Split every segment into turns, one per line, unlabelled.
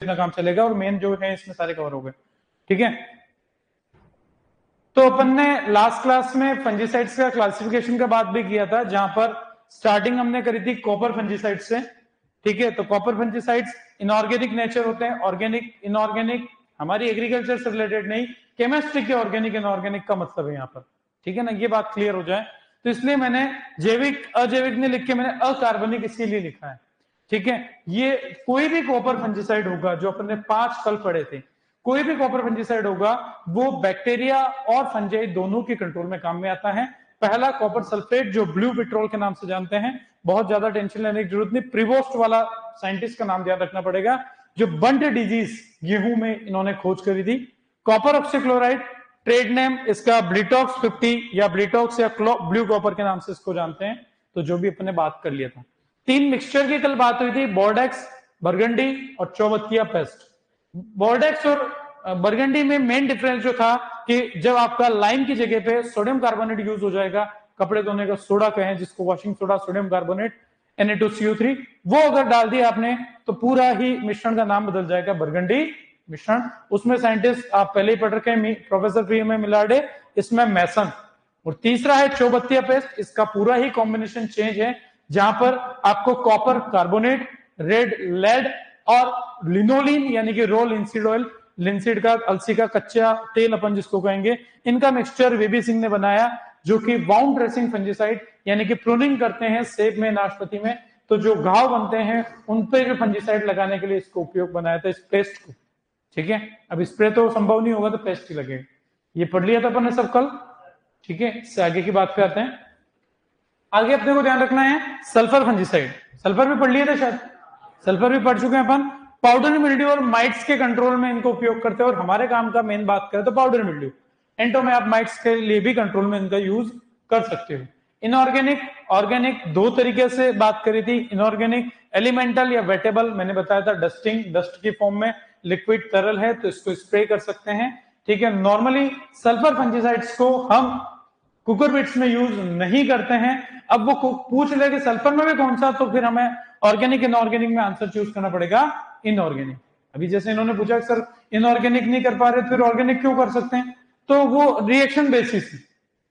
इतना काम चलेगा और मेन जो है इसमें सारे कवर हो गए। ठीक है, तो अपन ने लास्ट क्लास में फंजीसाइड्स का क्लासिफिकेशन का बात भी किया था, जहां पर स्टार्टिंग हमने करी थी कॉपर फंजीसाइड से। ठीक है, तो कॉपर फंजीसाइड्स इनऑर्गेनिक नेचर होते हैं, ऑर्गेनिक इनऑर्गेनिक हमारी एग्रीकल्चर से रिलेटेड नहीं, केमिस्ट्री के ऑर्गेनिक इनऑर्गेनिक का मतलब है यहाँ पर। ठीक है ना, ये बात क्लियर हो जाए, तो इसलिए मैंने जैविक अजैविक ने लिख के मैंने अकार्बनिक इसीलिए लिखा है। ठीक है, ये कोई भी कॉपर फंजीसाइड होगा जो अपने 5 कल पढ़े थे, कोई भी कॉपर फंजीसाइड होगा वो बैक्टीरिया और फंजाई दोनों के कंट्रोल में काम में आता है। पहला कॉपर सल्फेट जो ब्लू पेट्रोल के नाम से जानते हैं, बहुत ज्यादा टेंशन लेने की जरूरत नहीं, प्रिवोस्ट वाला साइंटिस्ट का नाम याद रखना पड़ेगा, जो बंट डिजीज गेहूं में इन्होंने खोज करी थी। कॉपर ऑक्सीक्लोराइड ट्रेड नेम इसका ब्लिटॉक्स 50 या ब्लिटॉक्स या ब्लू कॉपर के नाम से इसको जानते हैं। तो जो भी अपने बात कर लिया था, 3 मिक्सचर की कल बात हुई थी, बोर्डेक्स, बरगंडी और चौबतिया पेस्ट। बोर्डेक्स और बरगंडी में मेन डिफरेंस जो था कि जब आपका लाइम की जगह पे सोडियम कार्बोनेट यूज हो जाएगा, कपड़े धोने का सोडा कहें जिसको, washing soda, sodium carbonate Na2CO3, वो अगर डाल दिया आपने तो पूरा ही मिश्रण का नाम बदल जाएगा बरगंडी मिश्रण। उसमें साइंटिस्ट आप पहले ही पढ़ रखे हैं, प्रोफेसर पीएम मिलाडे, इसमें मैसन। और तीसरा है चौबतिया पेस्ट, इसका पूरा ही कॉम्बिनेशन चेंज है, जहां पर आपको कॉपर कार्बोनेट, रेड लेड और लिनोलिन यानी कि रो लिंसीड ऑयल, लिंसीड का, अलसी का कच्चा तेल अपन जिसको कहेंगे, इनका मिक्सचर वीबी सिंह ने बनाया, जो कि वाउंड ड्रेसिंग फंजीसाइड यानी कि प्रूनिंग करते हैं सेब में, नाशपाती में, तो जो घाव बनते हैं उन पे जो फंजीसाइड लगाने के लिए इसको उपयोग बनाया था, इस पेस्ट को। ठीक है, अब स्प्रे तो संभव नहीं होगा तो पेस्ट ही लगेगा। ये पढ़ लिया था अपन ने सब कल। ठीक है, इससे आगे की बात पे आते हैं। आगे अपने को ध्यान रखना है सल्फर फंजीसाइड। सल्फर भी पढ़ लिया था शायद, सल्फर भी पढ़ चुके हैं अपन। पाउडर मिल्ड्यू और माइट्स के कंट्रोल में इनको उपयोग करते हैं, और हमारे काम का मेन बात करें तो पाउडर मिल्ड्यू, एंटो में आप माइट्स के लिए भी कंट्रोल में इनका यूज कर सकते हो। इनऑर्गेनिक ऑर्गेनिक दो तरीके से बात करी थी, इनऑर्गेनिक एलिमेंटल या वेटेबल, मैंने बताया था डस्टिंग, डस्ट की फॉर्म में, लिक्विड तरल है तो इसको स्प्रे कर सकते हैं। ठीक है, नॉर्मली सल्फर फंजीसाइड्स को हम कुकुरबिट्स में यूज नहीं करते हैं। अब वो पूछ ले कि सल्फर में भी कौन सा, तो फिर हमें ऑर्गेनिक इनऑर्गेनिक में आंसर चूज करना पड़ेगा इनऑर्गेनिक। अभी जैसे इन्होंने पूछा सर इनऑर्गेनिक नहीं कर पा रहे फिर ऑर्गेनिक क्यों कर सकते हैं, तो वो रिएक्शन बेसिस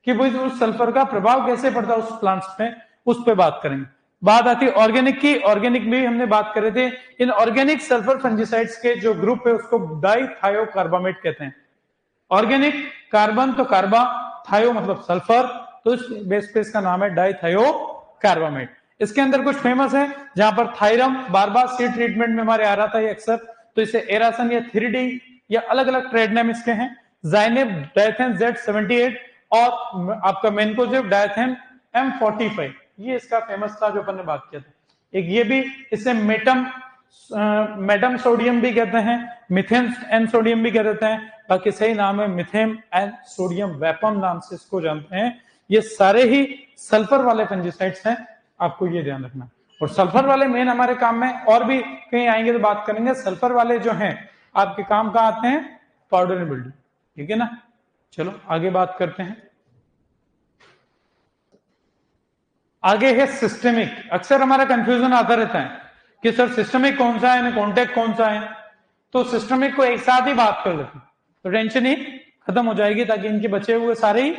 कि भाई उस सल्फर का प्रभाव कैसे पड़ता है उस प्लांट्स पे, उस पे बात करेंगे। बात आती है ऑर्गेनिक की, ऑर्गेनिक में हमने बात करे थे, इन ऑर्गेनिक सल्फर फंजीसाइड्स के जो ग्रुप है उसको डाइथायोकार्बामेट कहते हैं। ऑर्गेनिक कार्बन तो कार्बा, थायो मतलब सल्फर, तो इस बेस पे इसका नाम है डाइथायोकार्बामेट। इसके अंदर कुछ फेमस है, जहां पर थायरम बार बार सीड ट्रीटमेंट में हमारे आ रहा था ये अक्सर, तो इसे एरासन या 3D या अलग अलग ट्रेड नेम इसके हैं। जाइनेब डायथेन Z78 और आपका मेनकोजेब डायथेन M45, ये इसका फेमस था जो अपन ने बात किया था। एक ये भी, इसे मेटम सोडियम भी कहते हैं, मिथेन एन सोडियम भी कह देते हैं, बाकी सही नाम है मिथेम एन सोडियम वेपम नाम से इसको जानते हैं। ये सारे ही सल्फर वाले फंजीसाइड्स हैं, आपको ये ध्यान रखना। और सल्फर वाले मेन हमारे काम में, और भी कहीं आएंगे तो बात करेंगे, सल्फर वाले जो हैं आपके काम का आते हैं पाउडर मिल्ड्यू। ठीक है ना, चलो आगे बात करते हैं। आगे है सिस्टेमिक। अक्सर हमारा कंफ्यूजन आता रहता है कि सर सिस्टमिक कौन सा है, कॉन्टैक्ट कौन सा है, तो सिस्टमिक को एक साथ ही बात कर लेते तो टेंशन ही खत्म हो जाएगी, ताकि इनके बचे हुए सारे ही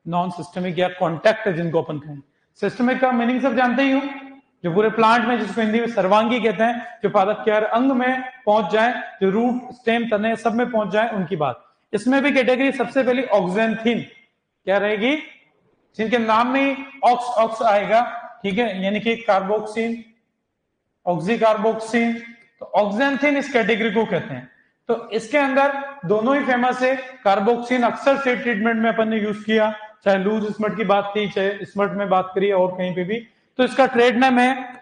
नॉन सिस्टमिक या कॉन्टैक्ट है जिनको अपन कहें। सिस्टमिक का मीनिंग सब जानते ही हो, जो पूरे प्लांट में, जिसको हिंदी में सर्वांगी कहते हैं, जो पादप के हर अंग में पहुंच जाए, जो रूट स्टेम तने सब में पहुंच जाए, उनकी बात। इसमें भी कैटेगरी सबसे पहली ऑक्जेंथिन क्या रहेगी, जिनके नाम में ऑक्स ऑक्स आएगा। ठीक है, यानी कि कार्बोक्सिन, ऑक्सीकार्बोक्सिन, तो ऑक्जेंथिन इस कैटेगरी को कहते हैं। तो इसके अंदर दोनों ही फेमस है। कार्बोक्सिन अक्सर से ट्रीटमेंट में अपन ने यूज किया, चाहे लूज स्मट की बात थी, चाहे स्मट में बात करी और कहीं पे भी, तो इसका ट्रेड नेम है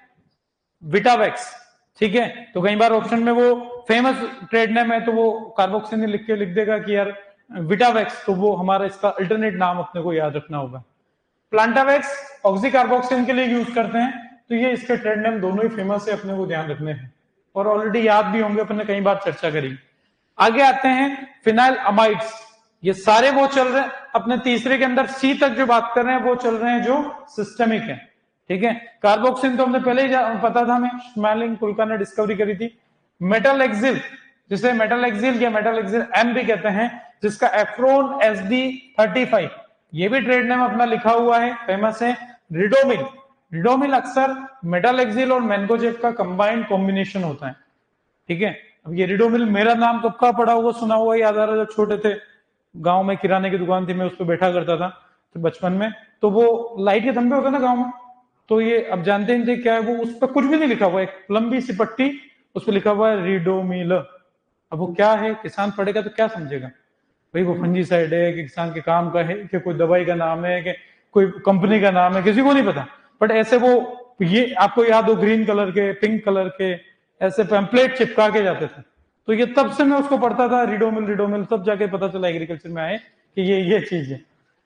विटावेक्स। ठीक है, तो कई बार ऑप्शन में वो फेमस ट्रेड नेम है तो वो कार्बोक्सिन लिख के लिख देगा कि यार विटावेक्स, तो वो हमारा इसका अल्टरनेट नाम अपने को याद रखना होगा। प्लांटावेक्स ऑक्सीकार्बोक्सिन के लिए यूज करते हैं, तो ये इसके ट्रेड नेम दोनों ही फेमस है, अपने को ध्यान रखने हैं, और ऑलरेडी याद भी होंगे, अपने कई बार चर्चा करी। आगे आते हैं फिनाइल अमाइड्स। ये सारे वो चल रहे हैं अपने तीसरे के अंदर, सी तक जो बात कर रहे हैं वो चल रहे हैं जो सिस्टमिक है। ठीक है, कार्बोक्सिन तो हमने पहले ही पता था, हमें स्मेलिंग कुलका ने डिस्कवरी करी थी। मेटल एक्सिल, जिसे मेटल एक्सिल या मेटल एक्सिल एम भी कहते हैं, जिसका एफ्रोन SD35, ये भी ट्रेड नेम अपना लिखा हुआ है, फेमस है। रिडोमिल, रिडोमिल अक्सर मेटल एक्सिल और मैंगोजेब का कंबाइंड कॉम्बिनेशन होता है, ठीक है। अब ये रिडोमिल मेरा नाम कब का पड़ा हुआ सुना हुआ याद आ रहा है, जब छोटे थे गांव में किराने की दुकान थी, मैं उस पर बैठा करता था तो बचपन में, तो वो लाइट के खंभे होते ना गांव में, तो ये अब जानते नहीं थे क्या है वो, उस पर कुछ भी नहीं लिखा हुआ, एक लंबी सी पट्टी, उस पर लिखा हुआ है रिडोमिल। अब वो क्या है, किसान पढ़ेगा तो क्या समझेगा भाई, वो फंजीसाइड है कि किसान के काम का है कि कोई दवाई का नाम है कि कोई कंपनी का नाम है, किसी को नहीं पता। बट ऐसे वो, ये आपको याद हो ग्रीन कलर के, पिंक कलर के ऐसे पैम्पलेट चिपका के जाते थे, तो ये तब से मैं उसको पढ़ता था, रिडोमिल रिडोमिल, तब जाके पता चला एग्रीकल्चर में आए कि ये चीज है।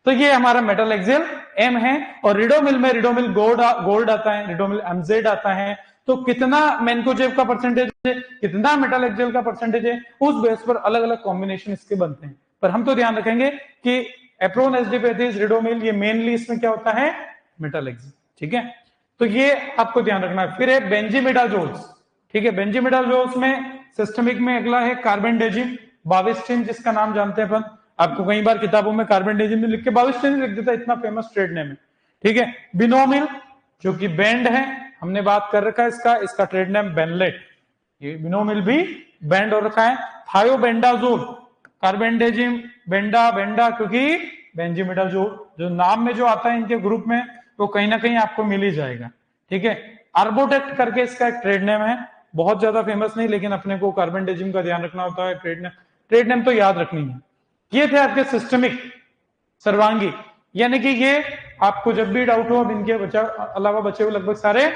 तो ये हमारा मेटल एक्सिल एम है, और रिडोमिल में रिडोमिल गोल्ड आता है, रिडोमिल एमजेड आता है। तो कितना मैनकोजेब का परसेंटेज है, कितना मेटल एक्सिल का परसेंटेज है, उस बेस पर अलग अलग कॉम्बिनेशन इसके बनते हैं। पर हम तो ध्यान रखेंगे कि एप्रोन एसडी35 रिडोमिल, ये मेनली इसमें क्या होता है, मेटल एक्सिल, ठीक है। तो ये आपको ध्यान रखना है। फिर है बेंजीमिडाजोल्स, ठीक है। बेंजीमिडाजोल्स में सिस्टमिक में अगला है कार्बेंडेजिम, बाविस्टिन जिसका नाम जानते हैं अपन, आपको कई बार किताबों में कार्बेंडेजिम में लिख के बाविस्टिन लिख देता, इतना फेमस ट्रेड नेम है, ठीक है। बिनोमिल जो कि बैंड है, हमने बात कर रखा है इसका, इसका ट्रेड नेम बेनलेट, ये बिनोमिल भी बैंड हो रखा है। थायोबेंडाजोल, कार्बेंडेजिम, बेंडा बेंडा, क्योंकि बेंजीमिडाजोल जो नाम में जो आता है इनके ग्रुप में, वो कहीं ना कहीं आपको मिल ही जाएगा, ठीक है। आर्बोटेक्ट करके इसका एक ट्रेड नेम है, बहुत ज्यादा फेमस नहीं, लेकिन अपने को कार्बेंडेजिम का ध्यान रखना होता है, ट्रेड नेम तो याद रखनी है। ये थे आपके सिस्टमिक, सर्वांगी, यानी कि ये आपको जब भी डाउट हो, अब इनके बचा अलावा बचे हुए लगभग सारे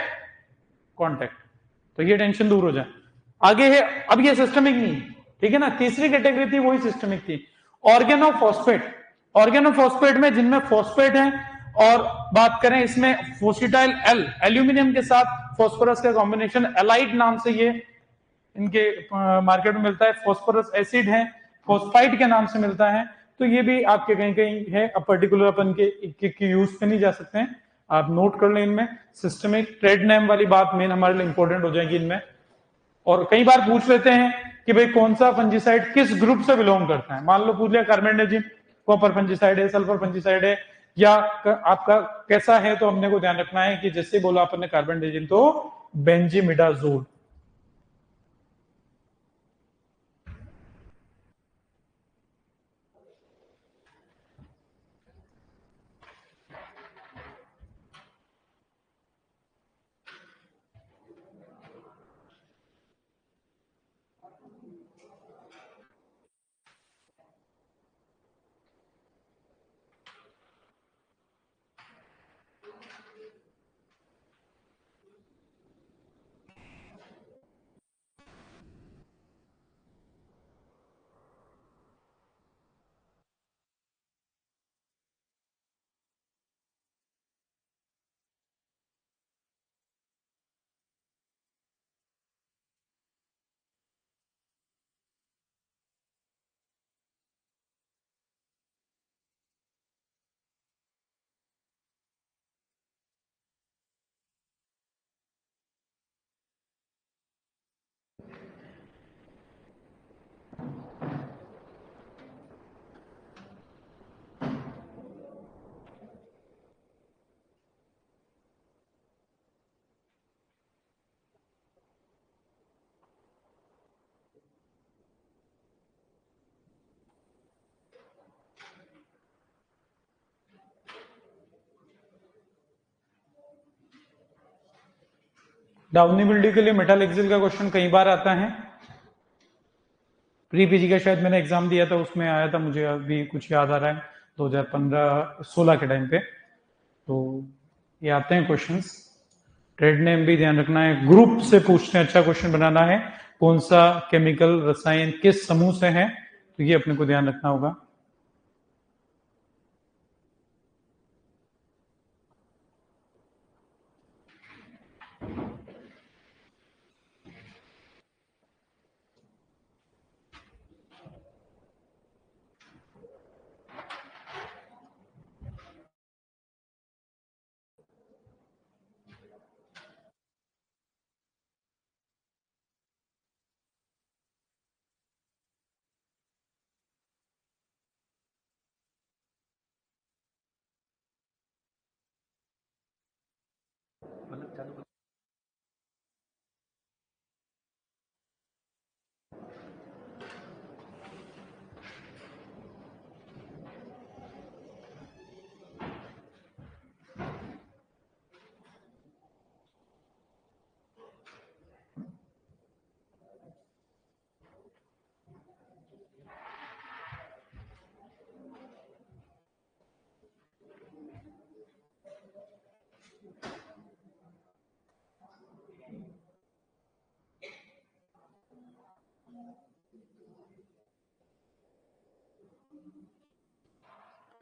कॉन्टेक्ट, तो ये टेंशन दूर हो जाए। आगे है, अब ये सिस्टमिक नहीं है, ठीक है ना, तीसरी कैटेगरी थी वही सिस्टमिक थी, ऑर्गेनोफॉस्फेट। ऑर्गेनोफॉस्फेट में जिनमें फॉस्फेट है, और बात करें इसमें फोसिटाइल एल, एल्यूमिनियम के साथ फॉस्फोरस का कॉम्बिनेशन, एलाइट नाम से ये इनके मार्केट में मिलता है, फॉस्फोरस एसिड है, फॉस्फाइड के नाम से मिलता है। तो ये भी आपके कहीं कहीं है, अब पर्टिकुलर अपन के यूज पे नहीं जा सकते हैं, आप नोट कर लें इनमें। सिस्टमिक ट्रेड नेम वाली बात मेन हमारे लिए इंपॉर्टेंट हो जाएगी इनमें। और कई बार पूछ लेते हैं कि भाई कौन सा फंजीसाइड किस ग्रुप से बिलोंग करता है, मान लो पूछ लिया कार्बेंडेजिम कॉपर फंजीसाइड है, सल्फर फंजीसाइड है, या आपका कैसा है, तो हमने को ध्यान रखना है कि जैसे बोला अपन ने कार्बेंडेजिम तो बेंजीमिडाजोल। डाउनी मिल्ड्यू के लिए मेटल एक्सिल का क्वेश्चन कई बार आता है, प्री पीजी का शायद मैंने एग्जाम दिया था उसमें आया था, मुझे अभी कुछ याद आ रहा है 2015-16 के टाइम पे, तो ये आते हैं क्वेश्चंस। ट्रेड नेम भी ध्यान रखना है, ग्रुप से पूछते हैं, अच्छा क्वेश्चन बनाना है, कौन सा केमिकल रसायन किस समूह से है, तो ये अपने को ध्यान रखना होगा।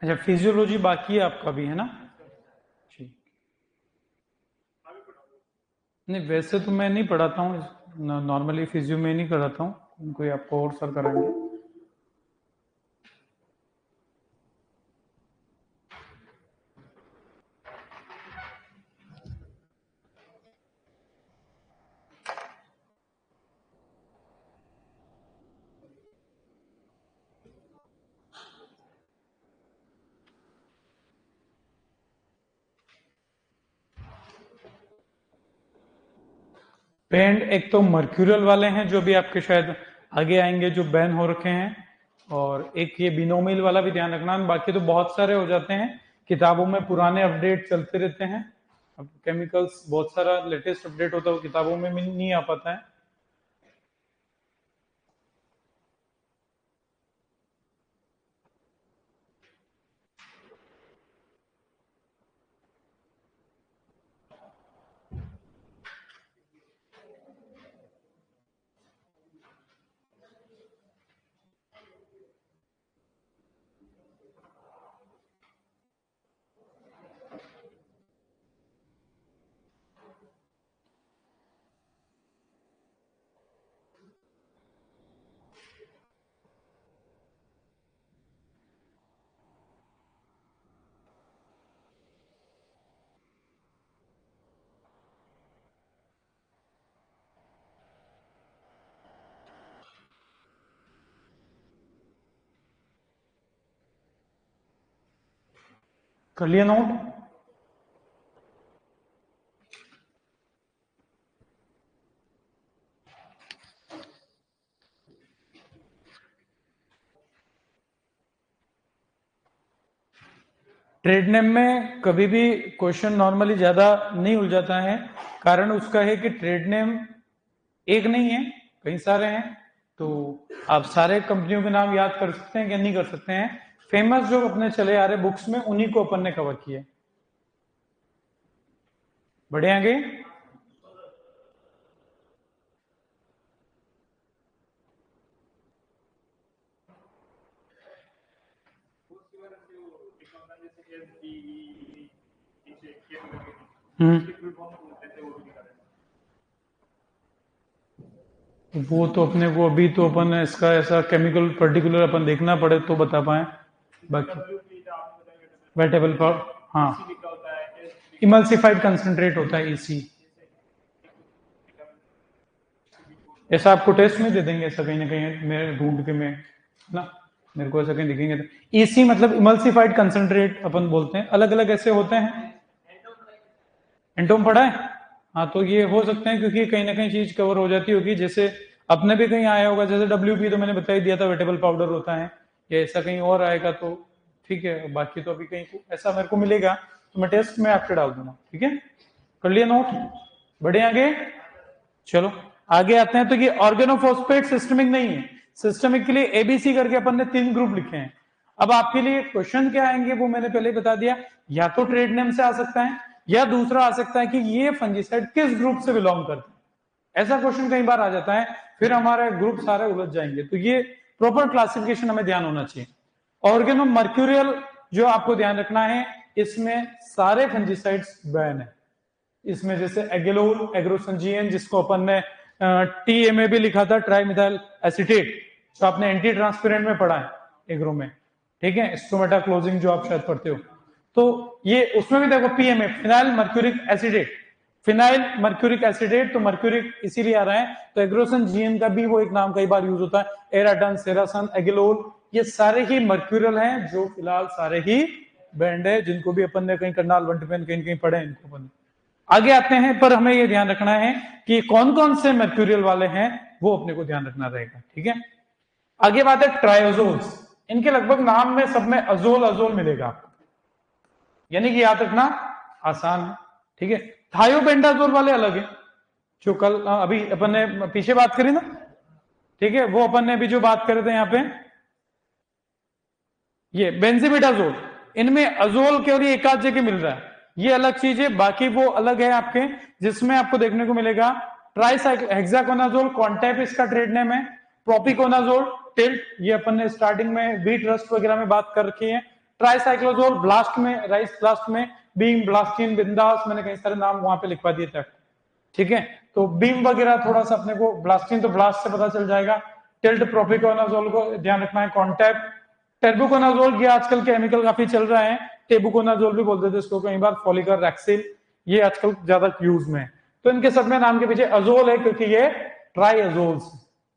अच्छा, फिजियोलॉजी बाकी है आपका भी, है ना? ठीक। नहीं, वैसे तो मैं नहीं पढ़ाता हूँ, नॉर्मली फिजियो में नहीं कराता हूँ, कोई आपको और सर कराएंगे। पेंड एक तो मर्क्यूरियल वाले हैं जो भी आपके शायद आगे आएंगे, जो बैन हो रखे हैं, और एक ये बिनोमियल वाला भी ध्यान रखना। बाकी तो बहुत सारे हो जाते हैं, किताबों में पुराने अपडेट चलते रहते हैं। अब केमिकल्स बहुत सारा लेटेस्ट अपडेट होता है, वो किताबों में नहीं आ पाता है। कर लिया नोट? ट्रेड नेम में कभी भी क्वेश्चन नॉर्मली ज्यादा नहीं उलझाता है। कारण उसका है कि ट्रेड नेम एक नहीं है, कई सारे हैं। तो आप सारे कंपनियों के नाम याद कर सकते हैं कि नहीं कर सकते हैं? फेमस जो अपने चले आ रहे बुक्स में, उन्हीं को अपन ने कवर किया। बढ़े आगे? वो तो अपने को अभी तो अपन इसका ऐसा केमिकल पर्टिकुलर अपन देखना पड़े तो बता पाए। बाकी वेटेबल पाउडर, हाँ, इमल्सिफाइड कंसंट्रेट होता है EC। ऐसा आपको टेस्ट में दे देंगे, ऐसा कहीं ना कहीं मैं ढूंढ के मैं ना, मेरे को ऐसा कहीं दिखेंगे तो। EC मतलब इमल्सिफाइड कंसंट्रेट अपन बोलते हैं, अलग अलग ऐसे होते हैं। एंटोम पढ़ा है? हाँ, तो ये हो सकते हैं क्योंकि कहीं ना कहीं चीज कवर हो जाती होगी। जैसे अपने भी कहीं आया होगा, जैसे WP तो मैंने बता ही दिया था, वेटेबल पाउडर होता है, या ऐसा कहीं और आएगा तो ठीक है। बाकी तो अभी कहीं ऐसा मेरे को मिलेगा तो मैं टेस्ट में आपके डाल दूंगा। ठीक है, कर लिया नोट? बढ़े आगे? चलो आगे आते हैं। तो ये ऑर्गेनोफॉस्फेट सिस्टमिक नहीं है। सिस्टमिक के लिए ABC करके अपन ने 3 ग्रुप लिखे हैं। अब आपके लिए क्वेश्चन क्या आएंगे वो मैंने पहले ही बता दिया। या तो ट्रेड नेम से आ सकता है, या दूसरा आ सकता है कि ये फंजीसाइड किस ग्रुप से बिलोंग करते हैं। ऐसा क्वेश्चन कई बार आ जाता है, फिर हमारे ग्रुप सारे उलझ जाएंगे। तो ये प्रॉपर क्लासिफिकेशन हमें ध्यान होना चाहिए। ऑर्गेनो मर्क्यूरियल जो आपको ध्यान रखना है, इसमें सारे फंजीसाइड्स बैन है। इसमें जैसे एगेलोल, एग्रोसंजीन, जिसको अपन ने TMA भी लिखा था, ट्राइमिथाइल एसीटेट, जो आपने एंटी ट्रांसपेरेंट में पढ़ा है एग्रो में। ठीक है, स्टोमेटा क्लोजिंग जो आप शायद पढ़ते हो, तो ये उसमें भी देखो PMA, phenyl mercuric acetate, phenyl mercuric acetate, तो मर्क्यूरिक इसीलिए आ रहा है। तो एग्रोसंजीन का भी वो एक नाम कई बार यूज होता है, एराटन, सेरासन, एगेलोल, ये सारे ही मर्क्यूरल हैं, जो फिलहाल सारे ही बैंड है, जिनको भी अपन ने कहीं करनाल वंटपेन कहीं कहीं पढ़े इनको अपन। आगे आते हैं, पर हमें यह ध्यान रखना है कि कौन कौन से मर्क्यूरियल वाले हैं, वो अपने को ध्यान रखना रहेगा। ठीक है, आगे बात है ट्रायोजोल्स। इनके लगभग नाम में सब में अजोल अजोल मिलेगा आपको, यानी कि याद रखना आसान है। ठीक है, थायोपेंटाजोल वाले अलग है, जो कल अभी अपन ने पीछे बात करी ना। ठीक है, वो अपन ने अभी जो बात करे थे यहाँ पे, ये बेंजीबिडाजोल, इनमें अजोल केवल एक आध जगह मिल रहा है, ये अलग चीज है। बाकी वो अलग है आपके, जिसमें आपको देखने को मिलेगा ट्राइसाइक्ल हेक्साकोनाजोल, कॉन्टेप इसका ट्रेड नेम है, प्रोपिकोनाजोल, टिल्ट, ये अपन ने स्टार्टिंग में व्हीट रस्ट वगैरह में बात कर रखी है। ट्राइसाइक्लोजोल ब्लास्ट में, राइस ब्लास्ट में, बीम, ब्लास्टिन, बिंदास, मैंने कई सारे नाम वहां पे लिखवा दिए थे। ठीक है, तो बीम वगैरह थोड़ा सा अपने को, ब्लास्टिन तो ब्लास्ट से पता चल जाएगा। टिल्ट, प्रोपिकोनाजोल को ध्यान रखना है। कॉन्टैप, टेबुकोनाजोल, ये आजकल केमिकल काफी चल रहा है, टेबुकोनाजोल भी बोलते थे इसको कई बार, फॉलिकर रैक्सिल, ये आजकल ज्यादा यूज में है। तो इनके सब में नाम के पीछे अजोल है क्योंकि ये ट्राइअजोल्स।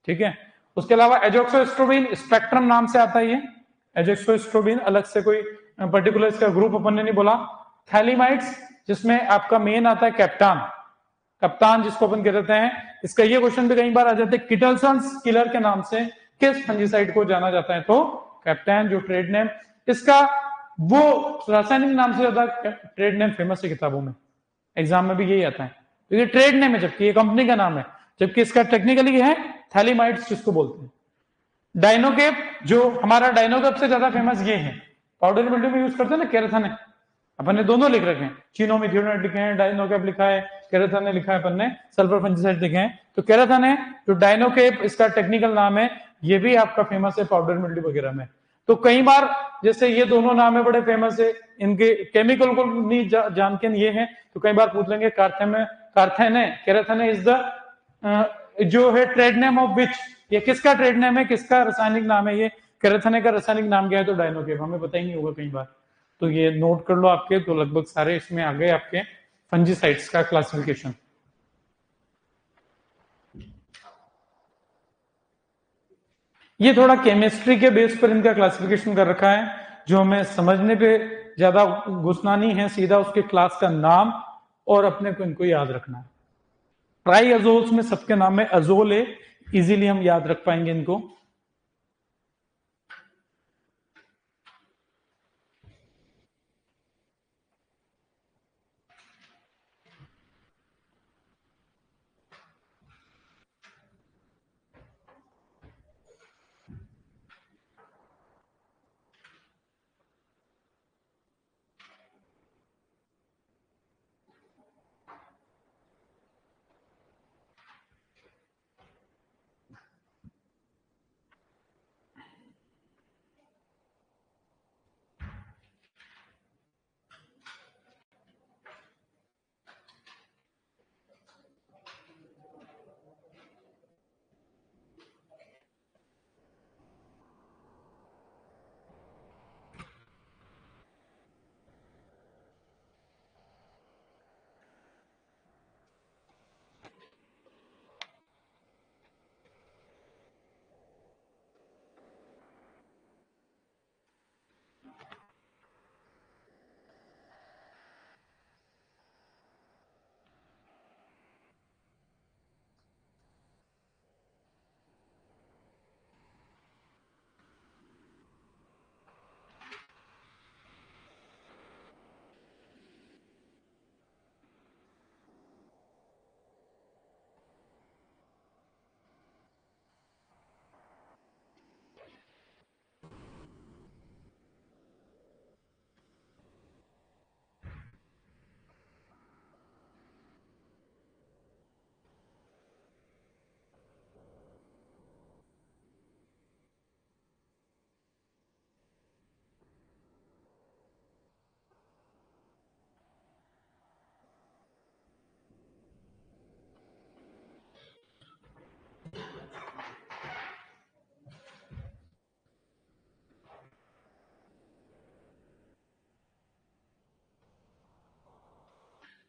ठीक है, उसके अलावा एजोक्सोस्ट्रोबिन, स्पेक्ट्रम नाम से आता है ये एजोक्सोस्ट्रोबिन, अलग से कोई पर्टिकुलर इसका ग्रुप अपन ने नहीं बोला। थैलीमाइड्स, जिसमें आपका मेन आता है कैप्टान, कप्तान जिसको अपन कहते हैं। इसका ये क्वेश्चन भी कई बार आ जाते हैं, किटलसन्स किलर के नाम से किस फंजीसाइड को जाना जाता है, तो कैप्टन, जो ट्रेड नेम इसका, वो रासायनिक नाम से ज्यादा ट्रेड नेम फेमस है किताबों में, एग्जाम में भी यही आता है, तो ये ट्रेड नेम है जबकि ये कंपनी का नाम है, जबकि इसका टेक्निकली है थैलीमाइड्स जिसको बोलते हैं। डाइनोकेप, जो हमारा डाइनोकेप से ज्यादा फेमस ये है, पाउडर मिल्ड्यू में यूज करते हैं ना, केराथन है, अपन ने दोनों लिख रखे हैं, चीनोमिथियोनेट लिखे हैं, डाइनोकेप लिखा है, केराथन ने लिखा है, अपन ने सल्फर फंजीसाइड लिखे हैं। तो केराथन है, जो डाइनोकेप इसका टेक्निकल नाम है, ये भी आपका फेमस है पाउडर मिल्ड्यू वगैरह में। तो कई बार जैसे ये दोनों नाम है बड़े फेमस है, इनके केमिकल को नहीं जान के ये है, तो कई बार पूछ लेंगे कार्थेने, केराथन इज द जो है ट्रेड नेम ऑफ विच, ये किसका ट्रेड नेम है, किसका रासायनिक नाम है, ये केराथन का रासायनिक नाम क्या है, तो डाइनोकेप, हमें पता ही नहीं होगा कई बार, तो ये नोट कर लो आपके, तो लगभग सारे इसमें आ गए आपके फंजीसाइड्स का क्लासिफिकेशन। ये थोड़ा केमिस्ट्री के बेस पर इनका क्लासिफिकेशन कर रखा है, जो हमें समझने पे ज्यादा घुसना नहीं है, सीधा उसके क्लास का नाम और अपने को इनको याद रखना है। ट्राइअजोल्स में सबके नाम में अजोल है, इजीली हम याद रख पाएंगे इनको।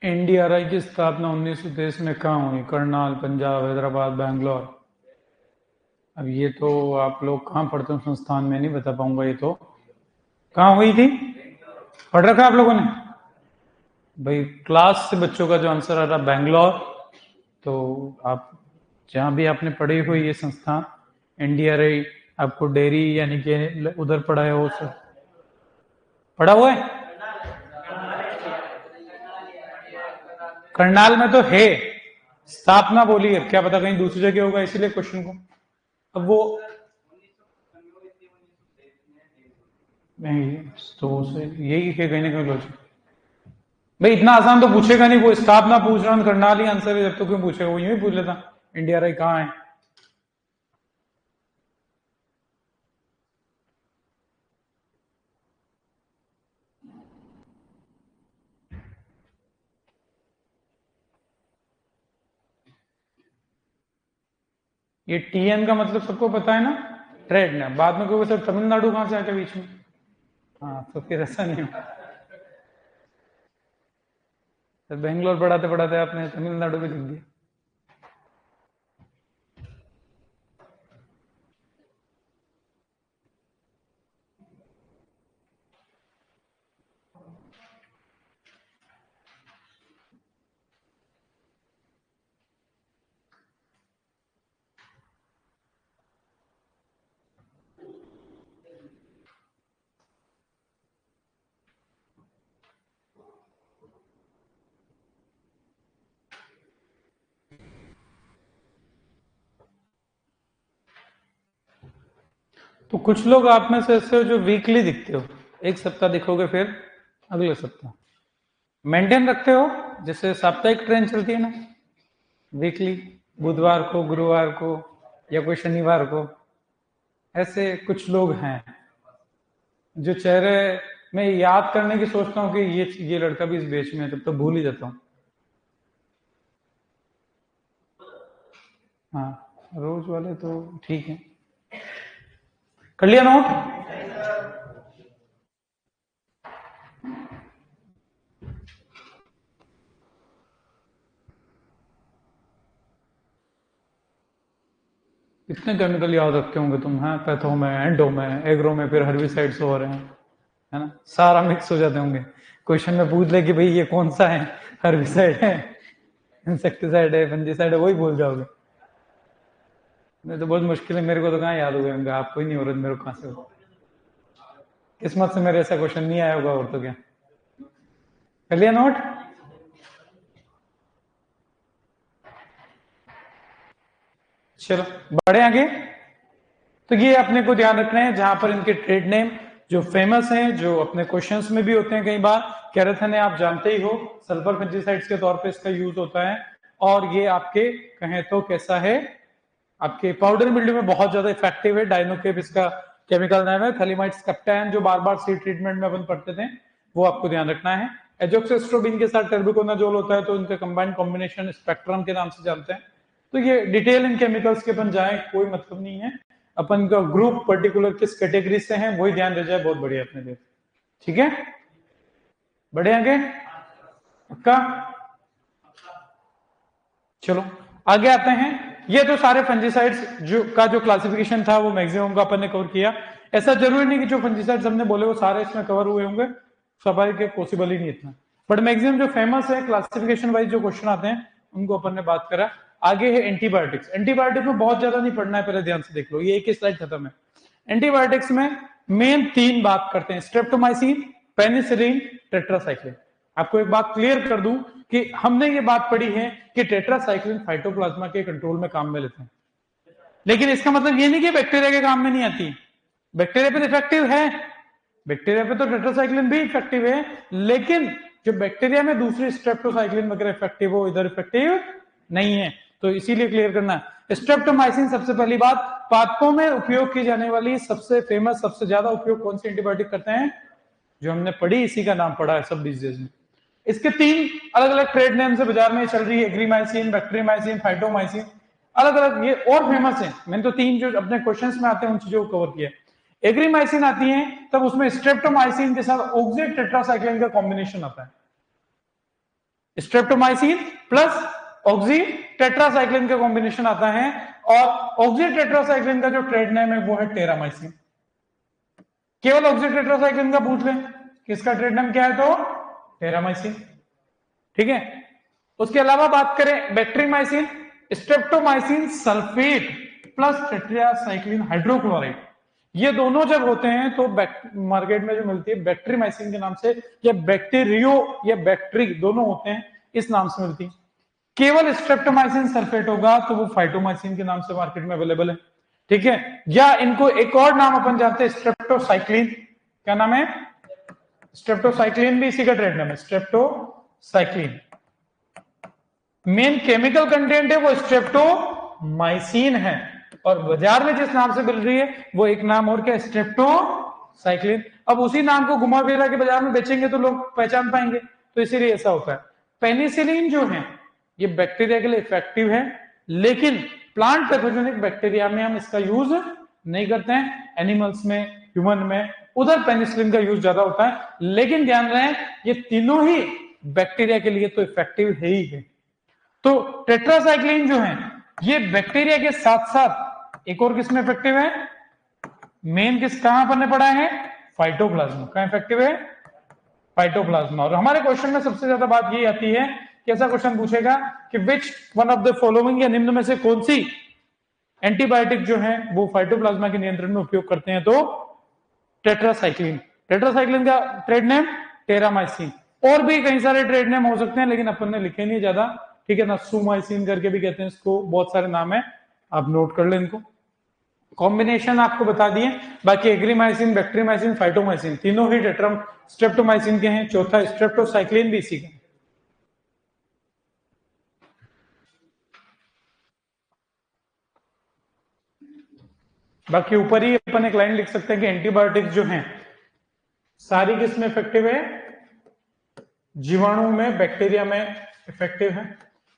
एनडीआरआई की स्थापना 1923 में कहाँ हुई? करनाल, पंजाब, हैदराबाद, बैंगलोर। अब ये तो आप लोग कहाँ पढ़ते हो संस्थान में नहीं बता पाऊंगा, ये तो कहाँ हुई थी, पढ़ रखा है आप लोगों ने भाई? क्लास से बच्चों का जो आंसर आ रहा बैंगलोर, तो आप जहां भी आपने पढ़ी हुई ये संस्थान एनडीआरआई, आपको डेयरी यानी कि उधर पढ़ा है, वो सब पढ़ा हुआ है? करनाल में तो है, स्थापना बोली है, क्या पता कहीं दूसरी जगह होगा, इसीलिए क्वेश्चन को अब वो नहीं, तो यही है कहीं ना कहीं लॉजिक। भाई इतना आसान तो पूछेगा नहीं, वो स्थापना पूछ रहा हूँ, करनाल ही आंसर है, जब तो क्यों पूछेगा, वो यूं ही पूछ लेता इंडिया राय कहाँ है। ये TN का मतलब सबको पता है ना, ट्रेड नेम। बाद में कोई सर तमिलनाडु कहां से आके बीच में, हाँ तो फिर ऐसा नहीं हो। तो बेंगलोर पढ़ाते पढ़ाते आपने तमिलनाडु भी लिख दिया। तो कुछ लोग आप में से ऐसे हो जो वीकली दिखते हो, एक सप्ताह दिखोगे फिर अगले सप्ताह मेंटेन रखते हो, जैसे साप्ताहिक ट्रेन चलती है ना, वीकली, बुधवार को, गुरुवार को, या कोई शनिवार को। ऐसे कुछ लोग हैं जो चेहरे में याद करने की सोचता हूँ कि ये लड़का भी इस बेच में है, तब तो भूल ही जाता हूँ। हाँ, रोज वाले तो ठीक है। कर लिया नोट? इतने केमिकल याद रखते होंगे तुम, हैं पैथो में, एंडो में, एग्रो में, फिर हर्बिसाइड्स हो रहे हैं, है ना, सारा मिक्स हो जाते होंगे। क्वेश्चन में पूछ ले कि भाई ये कौन सा है, हर्बिसाइड है, इंसेक्टिसाइड है, फंजीसाइड है, वही भूल जाओगे। नहीं तो बहुत मुश्किल है, मेरे को तो कहाँ याद हो गए, आपको ही नहीं हो रहा, मेरे को कहाँ से हो। किस्मत से मेरे ऐसा क्वेश्चन नहीं आया होगा, और तो क्या। कर लिया नोट? चलो बढ़े आगे। तो ये अपने को ध्यान रखना है, जहां पर इनके ट्रेड नेम जो फेमस हैं, जो अपने क्वेश्चंस में भी होते हैं कई बार। कैरेथन है, आप जानते ही हो, सल्फर फंजीसाइड्स के तौर पे इसका यूज होता है। और ये आपके कहें तो कैसा है, आपके पाउडर मिल्ड्यू में बहुत ज्यादा इफेक्टिव है। डाइनोकेप इसका केमिकल नेम है। थैलीमाइड्स कैप्टैन जो बार बार सीड ट्रीटमेंट में अपन पढ़ते थे, वो आपको ध्यान रखना है। एजोक्सिस्ट्रोबिन के साथ टर्बिकोनाजोल होता है, तो इनका कंबाइंड कॉम्बिनेशन स्पेक्ट्रम के नाम से जानते हैं। तो ये डिटेल इन केमिकल्स के अपन जाए कोई मतलब नहीं है, अपन का ग्रुप पर्टिकुलर किस कैटेगरी से है वही ध्यान रह जाए, बहुत बढ़िया अपने लिए। ठीक है, बढ़े आगे पक्का? चलो आगे आते हैं। ये तो सारे फंजीसाइड्स जो क्लासिफिकेशन था वो मैक्सिमम का अपन ने कवर किया। ऐसा जरूरी नहीं कि जो फंजीसाइड्स हमने बोले वो सारे इसमें कवर हुए होंगे, स्वाभाविक है, पॉसिबल ही नहीं इतना, बट मैक्सिमम जो फेमस है क्लासिफिकेशन वाइज जो क्वेश्चन आते हैं उनको अपन ने बात करा। आगे है एंटीबायोटिक्स। एंटीबायोटिक में बहुत ज्यादा नहीं पढ़ना है, पहले ध्यान से देख लो, ये एक ही स्लाइड खत्म है। एंटीबायोटिक्स में मेन 3 बात करते हैं, स्ट्रेप्टोमाइसिन, पेनिसिलिन, टेट्रासाइक्लिन। आपको एक बात क्लियर कर दूं कि हमने ये बात पढ़ी है कि टेट्रासाइक्लिन फाइटोप्लाज्मा के कंट्रोल में काम में लेते हैं, लेकिन इसका मतलब ये नहीं कि बैक्टीरिया के काम में नहीं आती। बैक्टीरिया पे इफेक्टिव है, बैक्टीरिया पे तो टेट्रासाइक्लिन भी इफेक्टिव है, लेकिन जो बैक्टीरिया में दूसरी स्ट्रेप्टोसाइक्लिन वगैरह इफेक्टिव हो, इधर इफेक्टिव नहीं है। तो इसीलिए क्लियर करना है। स्ट्रेप्टोमाइसिन सबसे पहली बात, पादपों में उपयोग की जाने वाली सबसे फेमस, सबसे ज्यादा उपयोग कौन सी एंटीबायोटिक करते हैं, जो हमने पढ़ी इसी का नाम पढ़ा है सब डिजीज में। इसके 3 अलग अलग ट्रेड नेम से बाजार में चल रही है, एग्रीमाइसिन, बैक्टीरियमाइसिन, फाइटोमाइसिन, अलग अलग ये और फेमस है। मैंने तो 3 जो अपने क्वेश्चंस में आते हैं उन चीजों को कवर किया। एग्रीमाइसिन आती है तब उसमें स्ट्रेप्टोमाइसिन के साथ ऑक्जेट टेट्रासाइक्लिन का कॉम्बिनेशन आता है। स्ट्रेप्टोमाइसिन प्लस ऑक्सी टेट्रासाइक्लिन का कॉम्बिनेशन आता है, और ऑक्सी टेट्रासाइक्लिन का जो ट्रेड नेम है वो है टेरामाइसिन। केवल ऑक्सी टेट्रासाइक्लिन का पूछ लें किसका ट्रेड नेम क्या है, तो टेरामाइसिन। ठीक है, उसके अलावा बात करें bacteriomycin, streptomycin sulphate plus tetracycline hydrochloride, ये दोनों जब होते हैं तो मार्केट में जो मिलती है बैक्टीरियमाइसिन के नाम से, या बैक्टीरियो या बैक्ट्री दोनों होते हैं, इस नाम से मिलती है। केवल स्ट्रेप्टोमाइसिन सल्फेट होगा तो वो फाइटोमाइसिन के नाम से मार्केट में अवेलेबल है। ठीक है, या इनको एक और नाम अपन जानते हैं स्ट्रेप्टोसाइक्लिन। क्या नाम है? स्ट्रेप्टोसाइक्लिन भी इसी का ट्रेड नेम है, स्ट्रेप्टोसाइक्लिन। मेन केमिकल कंटेंट है वो स्ट्रेप्टोमाइसिन है, और बाजार में जिस नाम से मिल रही है वो एक नाम और क्या, स्ट्रेप्टोसाइक्लिन। अब उसी नाम को घुमा फिरा के बाजार में बेचेंगे तो लोग पहचान पाएंगे, तो इसीलिए ऐसा होता है। पेनिसिलिन जो है ये बैक्टीरिया के लिए इफेक्टिव है, लेकिन प्लांट पैथोजेनिक बैक्टीरिया में हम इसका यूज नहीं करते हैं, एनिमल्स में, ह्यूमन में, उधर पेनिसिलिन का यूज ज्यादा होता है। लेकिन ध्यान रहे ये तीनों ही बैक्टीरिया के लिए तो इफेक्टिव है ही है। तो टेट्रासाइक्लिन जो है ये बैक्टीरिया के साथ साथ एक और किसमें इफेक्टिव है, मेन किस कहां पर पड़ा है, फाइटोप्लाज्मा। कहां इफेक्टिव है, फाइटोप्लाज्मा। और हमारे क्वेश्चन में सबसे ज्यादा बात यही आती है कि ऐसा क्वेश्चन पूछेगा कि which one of the following, या निम्न में से कौन सी एंटीबायोटिक जो है वो फाइटोप्लाज्मा के नियंत्रण में उपयोग करते हैं, तो टेट्रासाइक्लिन। टेट्रासाइक्लिन का ट्रेड नेम टेरामाइसिन। और भी कई सारे ट्रेड नेम हो सकते हैं लेकिन अपन ने लिखे नहीं ज्यादा, ठीक है ना। सुमाइसिन करके भी कहते हैं इसको, बहुत सारे नाम है, आप नोट कर लें इनको। कॉम्बिनेशन आपको बता दिए, बाकी एग्रीमाइसिन, बैक्टीरियमाइसिन, फाइटोमाइसिन तीनों ही टेट्रम स्ट्रेप्टोमाइसिन के हैं। चौथा स्ट्रेप्टोसाइक्लिन भी इसी का। बाकी ऊपर ही अपन एक लाइन लिख सकते हैं कि एंटीबायोटिक्स जो हैं सारी किसमें इफेक्टिव है, जीवाणु में, बैक्टीरिया में इफेक्टिव है।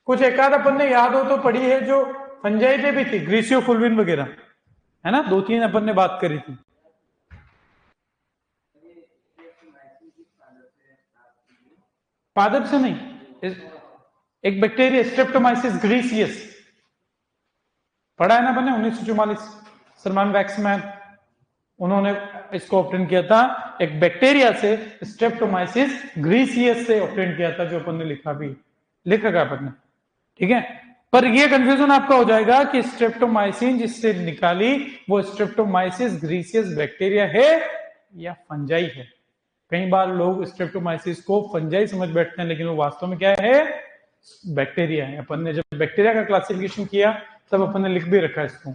कुछ एक आध अपन ने याद हो तो पढ़ी है जो फंजाई पे भी थी, ग्रीसियोफुल्विन वगैरह, है ना, 2-3 अपन ने बात करी थी। पादप से नहीं, एक बैक्टीरिया स्ट्रेप्टोमाइसिस ग्रीसियस पढ़ा है ना अपन ने 1944, सरमान वैक्समैन, उन्होंने इसको ऑब्टेन किया था एक बैक्टीरिया से, स्ट्रेप्टोमाइसिस ग्रीसियस से ऑब्टेन किया था, जो अपन ने लिखा भी, लिख रखा अपन ने, ठीक है। पर ये कंफ्यूजन आपका हो जाएगा कि स्ट्रेप्टोमाइसिन जिससे निकाली वो स्ट्रेप्टोमाइसिस ग्रीसियस बैक्टीरिया है या फंजाई है। कई बार लोग स्ट्रेप्टोमाइसिस को फंजाई समझ बैठते हैं लेकिन वो वास्तव में क्या है, बैक्टीरिया है। अपन ने जब बैक्टीरिया का क्लासिफिकेशन किया तब अपन ने लिख भी रखा है इसको।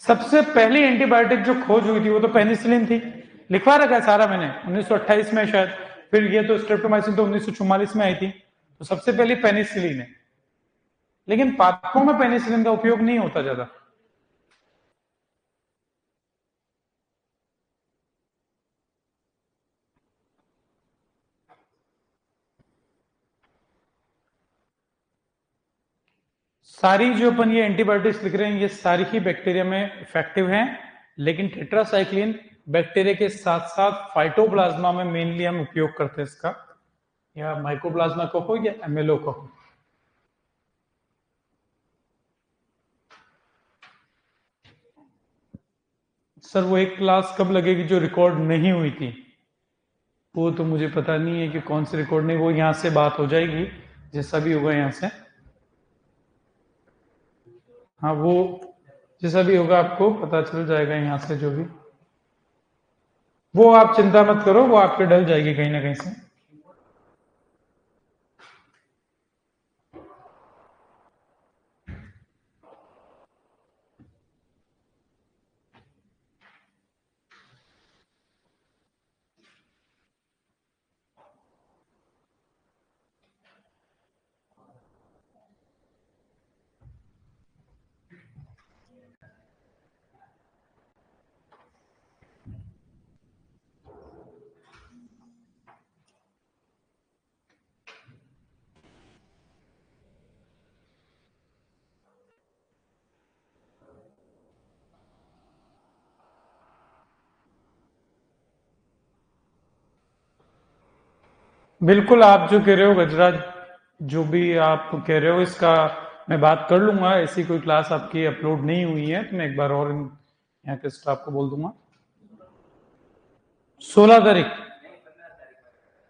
सबसे पहली एंटीबायोटिक जो खोज हुई थी वो तो पेनिसिलिन थी, लिखवा रखा है सारा मैंने, 1928 में शायद। फिर ये तो स्ट्रेप्टोमाइसिन तो 1944 में आई थी, तो सबसे पहली पेनिसिलिन है। लेकिन पादपों में पेनिसिलिन का उपयोग नहीं होता ज्यादा। सारी जो अपन ये एंटीबायोटिक्स लिख रहे हैं ये सारी ही बैक्टीरिया में इफेक्टिव हैं, लेकिन टेट्रासाइक्लिन बैक्टीरिया के साथ साथ फाइटोप्लाज्मा में मेनली हम उपयोग करते हैं इसका, या माइकोप्लाज्मा कहो या एमएलओ कहो। सर वो एक क्लास कब लगेगी जो रिकॉर्ड नहीं हुई थी, वो तो मुझे पता नहीं है कि कौन सी रिकॉर्ड नहीं, वो यहाँ से बात हो जाएगी जैसा भी होगा यहाँ से। हाँ वो जैसा भी होगा आपको पता चल जाएगा यहाँ से, जो भी, वो आप चिंता मत करो, वो आपके डल जाएगी कहीं ना कहीं से। बिल्कुल, आप जो कह रहे हो गजराज, जो भी आप कह रहे हो इसका मैं बात कर लूंगा। ऐसी कोई क्लास आपकी अपलोड नहीं हुई है तो मैं एक बार और यहाँ के स्टाफ को बोल दूंगा। 16 तारीख,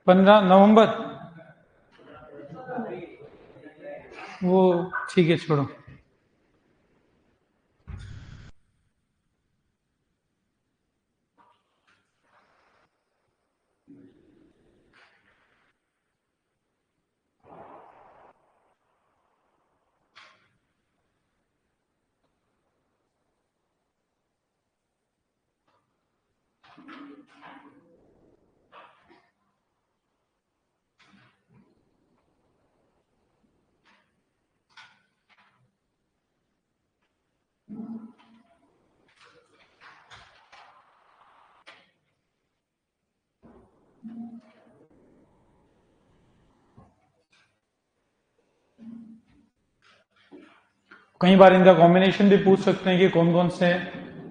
15 नवंबर, वो ठीक है छोड़ो। कई बार इनका कॉम्बिनेशन भी पूछ सकते हैं कि कौन कौन से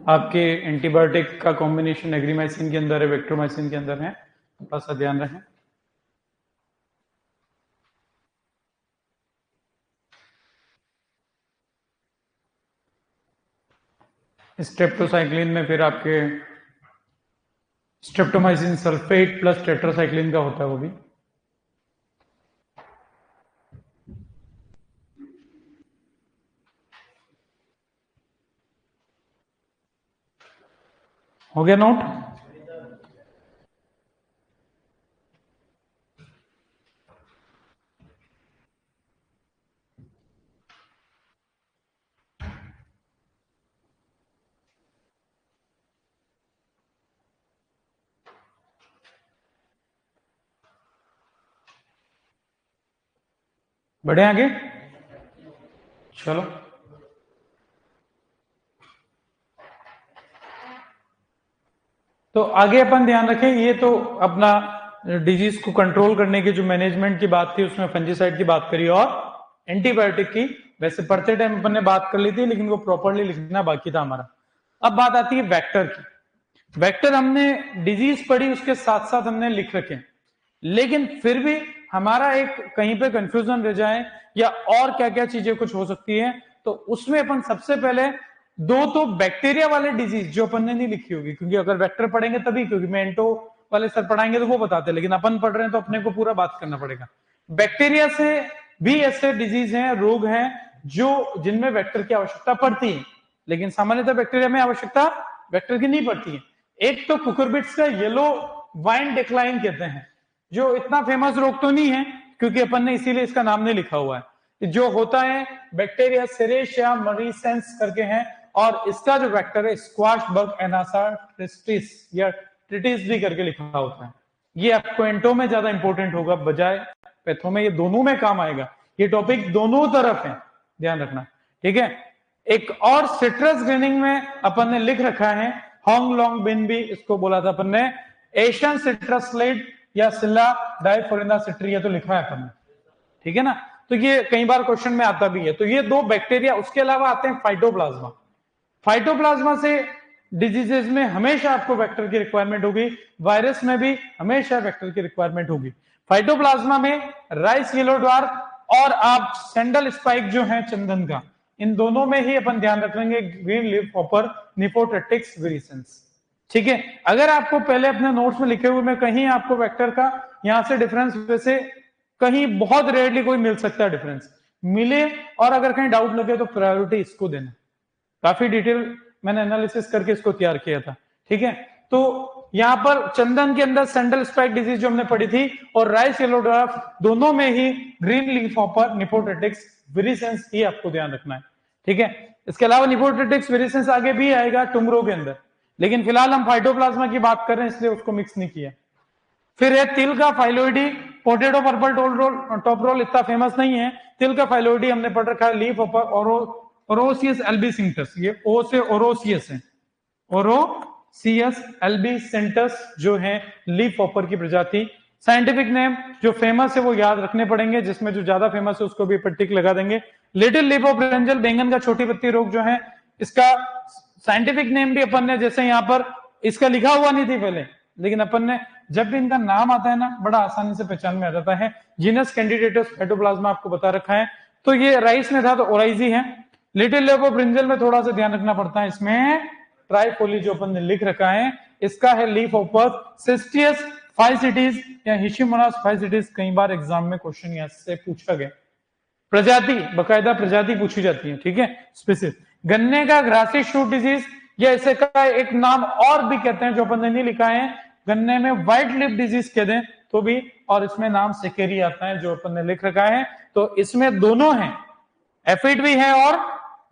आपके एंटीबायोटिक का कॉम्बिनेशन एग्रीमाइसिन के अंदर है, वेक्ट्रोमाइसिन के अंदर है, थोड़ा सा ध्यान रखें। स्ट्रेप्टोसाइक्लिन में फिर आपके स्ट्रेप्टोमाइसिन सल्फेट प्लस टेट्रासाइक्लिन का होता है वो भी। हो गया नोट? बढ़े आगे? चलो तो आगे अपन ध्यान रखें, ये तो अपना डिजीज को कंट्रोल करने की जो मैनेजमेंट की बात थी उसमें फंजीसाइड की बात करी और एंटीबायोटिक की वैसे पढ़ते टाइम अपन ने बात कर ली थी, लेकिन वो प्रॉपरली लिखना बाकी था हमारा। अब बात आती है वेक्टर की। वेक्टर हमने डिजीज पढ़ी, उसके साथ साथ हमने लिख रखे, लेकिन फिर भी हमारा एक कहीं पे कंफ्यूजन रह जाए या और क्या क्या चीजें कुछ हो सकती है, तो उसमें अपन सबसे पहले दो तो बैक्टीरिया वाले डिजीज जो अपन ने नहीं लिखी होगी, क्योंकि अगर वेक्टर पढ़ेंगे तभी, क्योंकि मैं एंटो वाले सर पढ़ाएंगे तो वो बताते, लेकिन अपन पढ़ रहे हैं तो अपने को पूरा बात करना पड़ेगा। बैक्टीरिया से भी ऐसे डिजीज हैं, रोग हैं जो जिनमें वेक्टर की आवश्यकता पड़ती है, लेकिन सामान्यतः बैक्टीरिया में आवश्यकता वेक्टर की नहीं पड़ती है। एक तो कुकुरबिट्स का येलो वाइन डिक्लाइन कहते हैं, जो इतना फेमस रोग तो नहीं है क्योंकि अपन ने इसीलिए इसका नाम नहीं लिखा हुआ है। जो होता है बैक्टीरिया सेरेशिया मरीसेंस करके है, और इसका जो वेक्टर है स्क्वाश बग एनासा ट्रिस्टिस या ट्रिटिस भी करके लिखा होता है। ये आपको एंटो में ज्यादा इंपॉर्टेंट होगा बजाय पैथो में, ये दोनों में काम आएगा, ये टॉपिक दोनों तरफ है, ध्यान रखना, ठीक है। एक और सिट्रस ग्रेनिंग में अपन ने लिख रखा है होंग लॉन्ग बिन, भी इसको बोला था अपन ने एशियन सिट्रस स्लेट या सिल्ला डाइफोरिना सिट्रिया, तो लिखा है अपन ने, ठीक है ना। तो ये कई बार क्वेश्चन में आता भी है। तो ये दो बैक्टीरिया, उसके अलावा आते हैं फाइटोप्लाज्मा। फाइटोप्लाज्मा से डिजीजेस में हमेशा आपको वेक्टर की रिक्वायरमेंट होगी, वायरस में भी हमेशा वेक्टर की रिक्वायरमेंट होगी। फाइटोप्लाज्मा में राइस येलो ड्वार्फ और आप सैंडल स्पाइक जो है चंदन का, इन दोनों में ही अपन ध्यान रखेंगे ग्रीन लीफ हॉपर निफोटेटिक्स विरिसेंस, ठीक है। अगर आपको पहले अपने नोट्स में लिखे हुए में कहीं आपको वेक्टर का यहां से डिफरेंस, वैसे कहीं बहुत रेयरली कोई मिल सकता है डिफरेंस मिले, और अगर कहीं डाउट लगे तो प्रायोरिटी इसको देना। काफी डिटेल मैंने एनालिसिस करके इसको तैयार किया था, ठीक है। तो यहां पर चंदन के अंदर सैंडल स्पाइक डिजीज जो हमने पढ़ी थी और राइस येलो ड्वार्फ, दोनों में ही ग्रीन लीफ हॉपर निफोटेटिक्स विरिसेंस ही आपको ध्यान रखना है, ठीक है। इसके अलावा निफोटेटिक्स विरिसेंस आगे भी आएगा टुमरो के अंदर, लेकिन फिलहाल हम फाइटोप्लाज्मा की बात कर रहे हैं इसलिए उसको मिक्स नहीं किया। फिर है तिल का फाइलोइडी, पोटेटो पर्पल टॉप रोल इतना फेमस नहीं है। तिल का फाइलोइडी हमने पढ़ रखा है लीफ ऑफ ओरोसियस एल्बिसिंटस, ये ओ से ओरोसियस है, ओरोसियस एल्बिसिंटस जो है लीफ ऑपर की प्रजाति। साइंटिफिक नेम जो फेमस है वो याद रखने पड़ेंगे, जिसमें जो ज्यादा फेमस है उसको भी टिक लगा देंगे। लिटिल लीफ ऑफ ब्रिंजल, बैंगन का छोटी पत्ती रोग जो है, इसका साइंटिफिक नेम भी अपन ने, जैसे यहां पर इसका लिखा हुआ नहीं थी पहले, लेकिन अपन ने जब भी इनका नाम आता है ना बड़ा आसानी से पहचान में आ जाता है। जीनस कैंडिडेटस फाइटोप्लाज्मा आपको बता रखा है, तो ये राइस में था तो ओराइजी है। लिटिल लीफ ऑफ ब्रिंजल में थोड़ा सा ध्यान रखना पड़ता है, इसमें ट्राइफोली जो अपन ने लिख रखा है, इसका है लीफ ऑफ सिस्टियस फाइसिटीज या हिशिमोनास फाइसिटीज। कई बार एग्जाम में क्वेश्चन यहां से पूछा गया, प्रजाति बकायदा प्रजाति पूछी जाती है, ठीक है, स्पेसिफिक। गन्ने का ग्रासी शूट डिजीज, या इसे का एक नाम और भी कहते हैं जो अपन ने नहीं लिखा है, गन्ने में व्हाइट लिप डिजीज कह दें तो भी, और इसमें नाम सेकेरी आता है जो अपन ने लिख रखा है। तो इसमें दोनों हैं, एफिड भी है और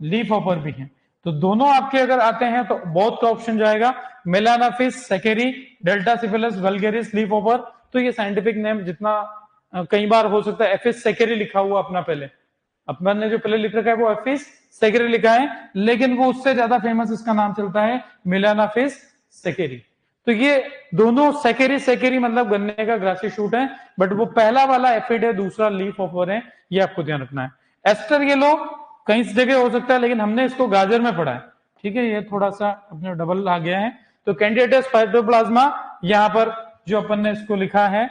लीफ हॉपर भी है, तो दोनों आपके अगर आते हैं तो बहुत का ऑप्शन जाएगा, मेलानाफिस सेकेरी, डेल्टा सिफिलस वल्गेरिस लीफ हॉपर। तो ये साइंटिफिक नेम जितना कई बार हो सकता है एफिस सेकेरी लिखा हुआ अपना पहले, अपन ने जो पहले लिख रखा है वो एफिस सेकेरी लिखा है, लेकिन वो उससे ज्यादा फेमस इसका नाम चलता है मेलानाफिस सेकेरी। तो ये दोनों सेकेरी सेकेरी मतलब गन्ने का ग्रासी शूट है, बट वो पहला वाला एफिड है, दूसरा लीफ ऑफर है, ये आपको ध्यान रखना है। एस्टर येलो कई जगह हो सकता है, लेकिन हमने इसको गाजर में पढ़ा है, ठीक है। ये थोड़ा सा अपने डबल आ गया है। तो कैंडिडेटस फाइटोप्लाज्मा, यहां पर जो अपन ने इसको लिखा है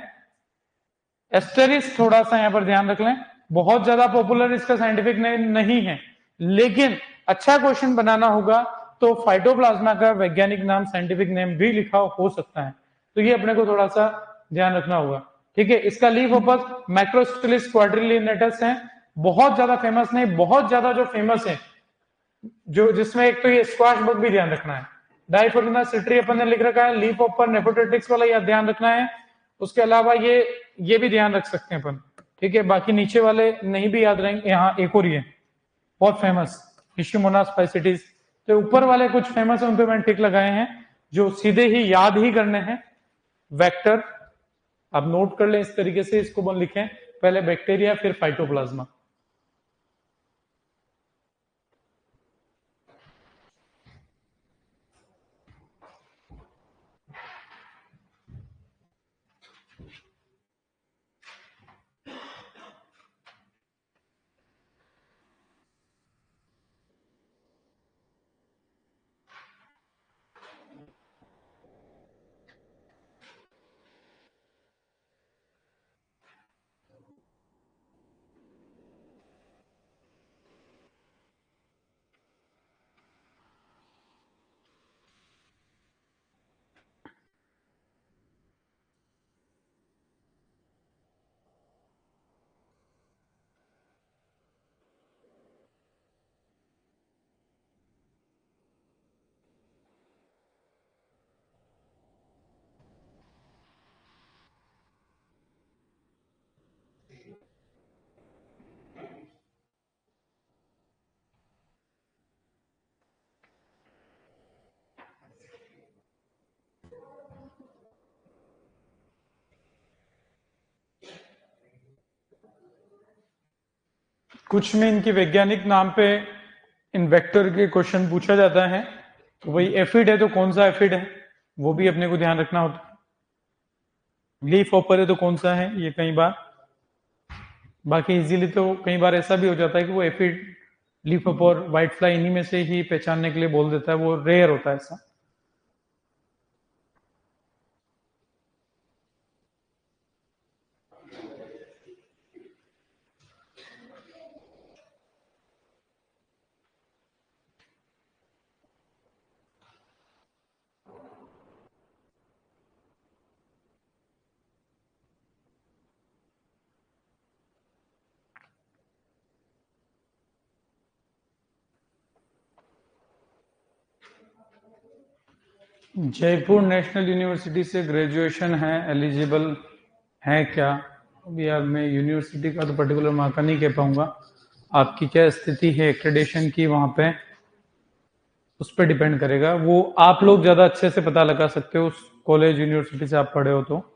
एस्टेरिस, थोड़ा सा यहां पर ध्यान रख लें। बहुत ज्यादा पॉपुलर इसका साइंटिफिक नेम नहीं है, लेकिन अच्छा क्वेश्चन बनाना होगा तो फाइटोप्लाज्मा का वैज्ञानिक नाम, साइंटिफिक नेम भी लिखा हो सकता है। तो ये अपने को थोड़ा सा ध्यान रखना होगा, ठीक है। इसका लीफ ओपस मैक्रोस्टिलिस क्वाड्रिलिनेटस है, बहुत ज्यादा फेमस नहीं, बहुत ज्यादा जो फेमस है, जो जिसमें एक तो ये स्क्वाश बग भी ध्यान रखना है। डाइफोर्ना सिट्री अपन ने लिख रखा है, लीफ ओपर नेपोटेटिक्स वाला यह ध्यान रखना है। उसके अलावा ये भी ध्यान रख सकते हैं अपन, ठीक है। बाकी नीचे वाले नहीं भी याद रहेंगे। यहाँ एक और ये बहुत फेमस इश्यूमोना स्पाइसिटीज। तो ऊपर वाले कुछ फेमस है, उन पे मैंने टिक लगाए हैं, जो सीधे ही याद ही करने हैं। वेक्टर आप नोट कर लें इस तरीके से, इसको लिखें पहले बैक्टीरिया फिर फाइटोप्लाज्मा। कुछ में इनके वैज्ञानिक नाम पे इन वेक्टर के क्वेश्चन पूछा जाता है। तो वही एफिड है तो कौन सा एफिड है, वो भी अपने को ध्यान रखना होता है। लीफ ऑपर है तो कौन सा है, ये कई बार, बाकी इजीली तो कई बार ऐसा भी हो जाता है कि वो एफिड, लीफ ऑपर, व्हाइट फ्लाई इन्हीं में से ही पहचानने के लिए बोल देता है, वो रेयर होता है ऐसा। जयपुर नेशनल यूनिवर्सिटी से ग्रेजुएशन है, एलिजिबल है क्या? अभी यार मैं यूनिवर्सिटी का तो पर्टिकुलर वहाँ का नहीं कह पाऊंगा, आपकी क्या स्थिति है एक्रेडिटेशन की वहां पे, उस पर डिपेंड करेगा। वो आप लोग ज्यादा अच्छे से पता लगा सकते हो, उस कॉलेज यूनिवर्सिटी से आप पढ़े हो तो।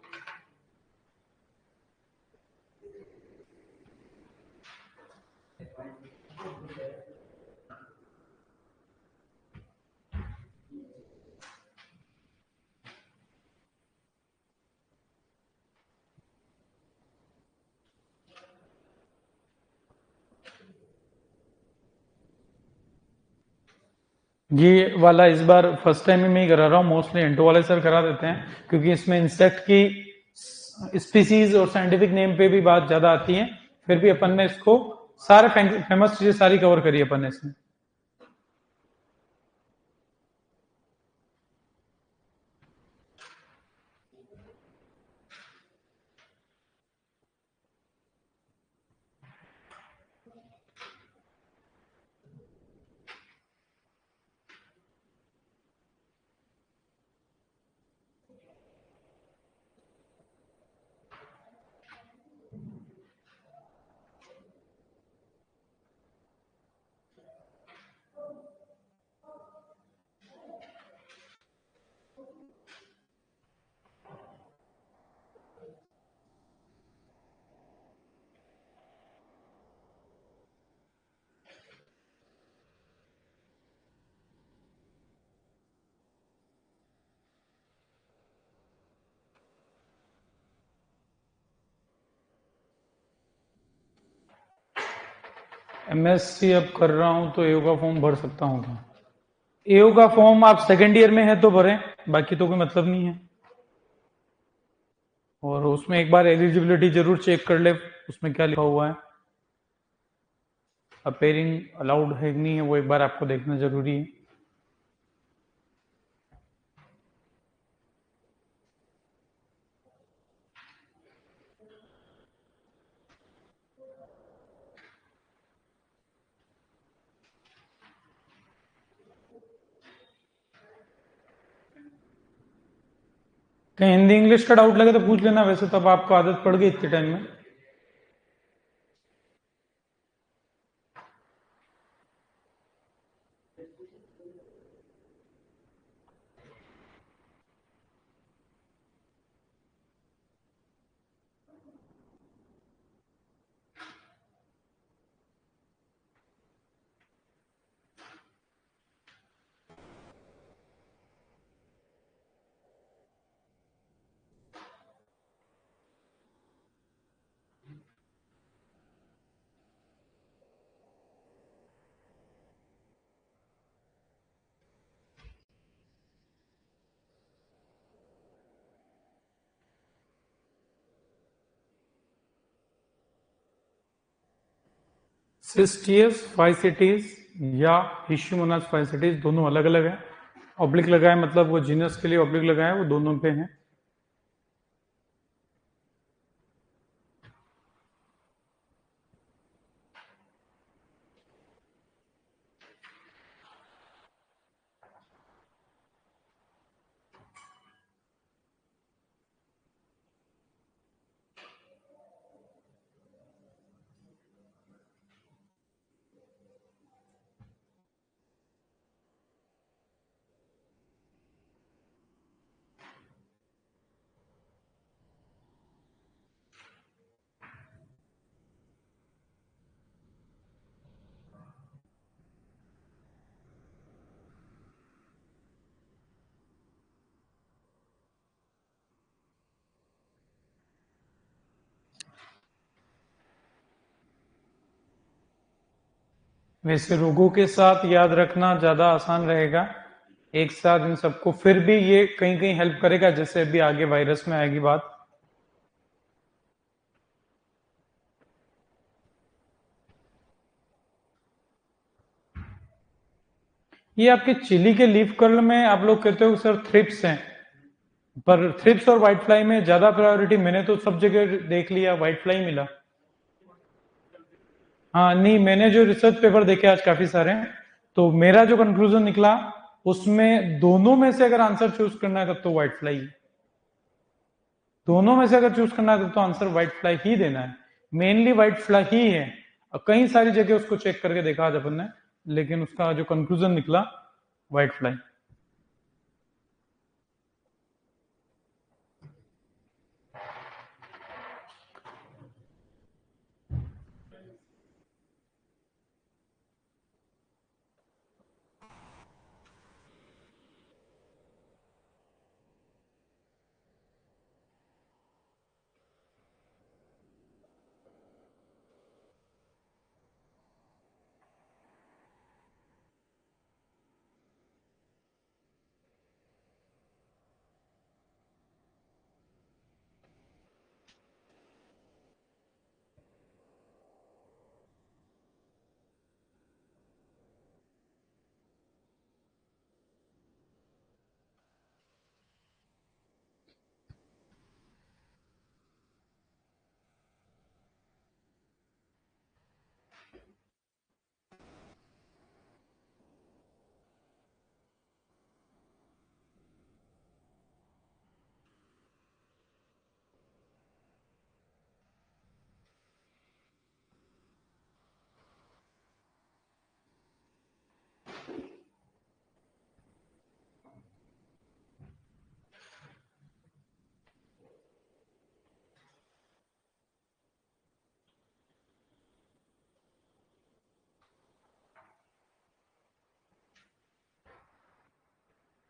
ये वाला इस बार फर्स्ट टाइम में मैं ही करा रहा हूँ, मोस्टली एंटो वाले सर करा देते हैं, क्योंकि इसमें इंसेक्ट की स्पीसीज और साइंटिफिक नेम पे भी बात ज्यादा आती है। फिर भी अपन ने इसको सारे फेमस चीजें सारी कवर करी अपन ने इसमें। एमएससी अब कर रहा हूं तो एओ का फॉर्म भर सकता हूं क्या? एओ का फॉर्म आप सेकेंड ईयर में है तो भरें, बाकी तो कोई मतलब नहीं है। और उसमें एक बार एलिजिबिलिटी जरूर चेक कर ले, उसमें क्या लिखा हुआ है, अपेयरिंग अलाउड है कि नहीं है, वो एक बार आपको देखना जरूरी है। कहीं हिंदी इंग्लिश का डाउट लगे तो पूछ लेना, वैसे तब आपको आदत पड़ गई इतने टाइम में। सिस्टियस फाइसिटीज या हिस्यूमोनास फाइसिटीज दोनों अलग अलग है। ऑब्लिक लगा है मतलब वो जीनस के लिए ऑब्लिक लगा है, वो दोनों पे है। वैसे रोगों के साथ याद रखना ज्यादा आसान रहेगा, एक साथ इन सबको, फिर भी ये कहीं कहीं हेल्प करेगा, जैसे अभी आगे वायरस में आएगी बात। ये आपके चिली के लीफ कर्ल में आप लोग कहते हो सर थ्रिप्स हैं, पर थ्रिप्स और व्हाइट फ्लाई में ज्यादा प्रायोरिटी मैंने तो सब जगह देख लिया व्हाइट फ्लाई मिला। हाँ नहीं, मैंने जो रिसर्च पेपर देखे आज काफी सारे हैं, तो मेरा जो कंक्लूजन निकला उसमें दोनों में से अगर आंसर चूज करना है तब तो व्हाइट फ्लाई, दोनों में से अगर चूज करना है तब तो आंसर व्हाइट फ्लाई ही देना है। मेनली व्हाइट फ्लाई ही है, और कई सारी जगह उसको चेक करके देखा आज अपन ने, लेकिन उसका जो कंक्लूजन निकला व्हाइट फ्लाई।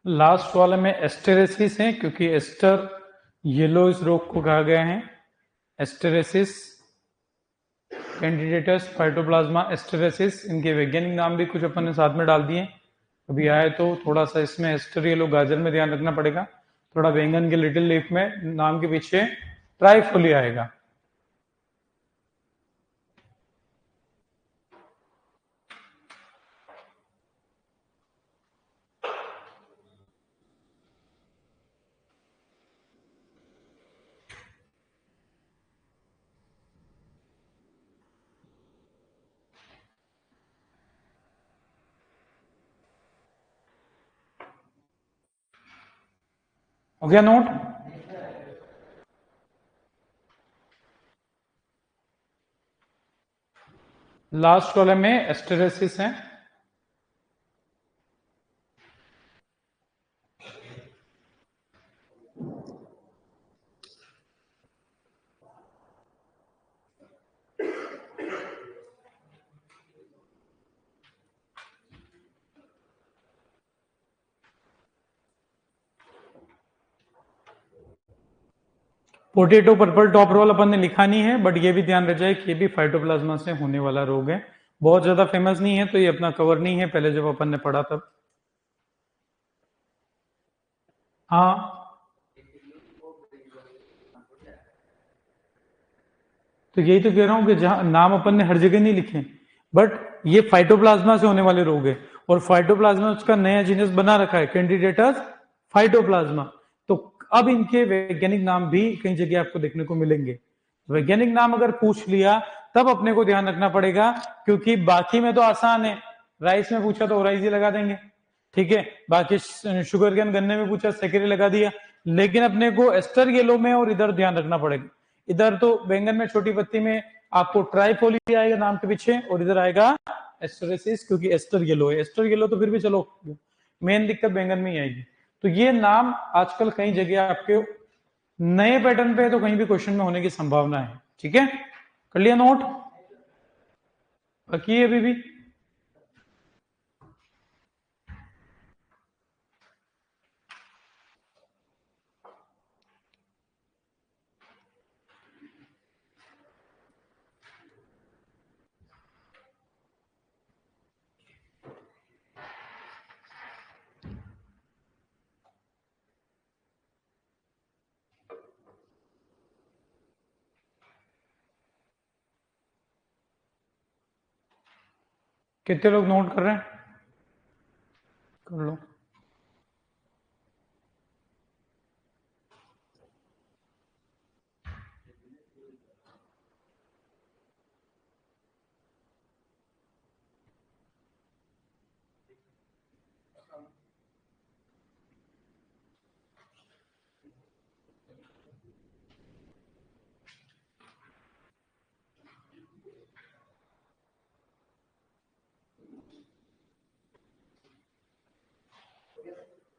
लास्ट वाले में एस्टेरेसिस है, क्योंकि एस्टर येलो इस रोग को कहा गया है, एस्टेरेसिस। कैंडिडेटस फाइटोप्लाज्मा एस्टेरेसिस, इनके वैज्ञानिक नाम भी कुछ अपन ने साथ में डाल दिए। अभी आए तो थोड़ा सा इसमें एस्टर येलो गाजर में ध्यान रखना पड़ेगा, थोड़ा बैंगन के लिटिल लीफ में नाम के पीछे ट्राइफोली आएगा। हो गया नोट? लास्ट कॉलम में एस्टेरेसिस है। पोटैटो पर्पल टॉप रोल अपन ने लिखा नहीं है, बट ये भी ध्यान रख जाए कि ये भी फाइटोप्लाज्मा से होने वाला रोग है, बहुत ज्यादा फेमस नहीं है, तो ये अपना कवर नहीं है पहले जब अपन ने पढ़ा तब। हाँ, तो यही तो कह रहा हूं कि जहां नाम अपन ने हर जगह नहीं लिखे, बट ये फाइटोप्लाज्मा से होने वाले रोग है, और फाइटोप्लाज्मा उसका नया जीनस बना रखा है, कैंडिडेटस फाइटोप्लाज्मा। तो अब इनके वैज्ञानिक नाम भी कई जगह आपको देखने को मिलेंगे। वैज्ञानिक नाम अगर पूछ लिया तब अपने को ध्यान रखना पड़ेगा, क्योंकि बाकी में तो आसान है, राइस में पूछा तो ओराइजी लगा देंगे, ठीक है, बाकी शुगर केन गन्ने में पूछा सेकेरी लगा दिया, लेकिन अपने को एस्टर येलो में और इधर ध्यान रखना पड़ेगा। इधर तो बैंगन में छोटी पत्ती में आपको ट्राइफोली आएगा नाम के पीछे, और इधर आएगा एस्टरेसिस, क्योंकि एस्टर येलो है। एस्टर येलो तो फिर भी चलो, मेन दिक्कत बैंगन में ही आएगी। तो ये नाम आजकल कई जगह आपके नए पैटर्न पे तो कहीं भी क्वेश्चन में होने की संभावना है, ठीक है, कर लिया नोट? बाकी अभी भी कितने लोग नोट कर रहे हैं? कर लो।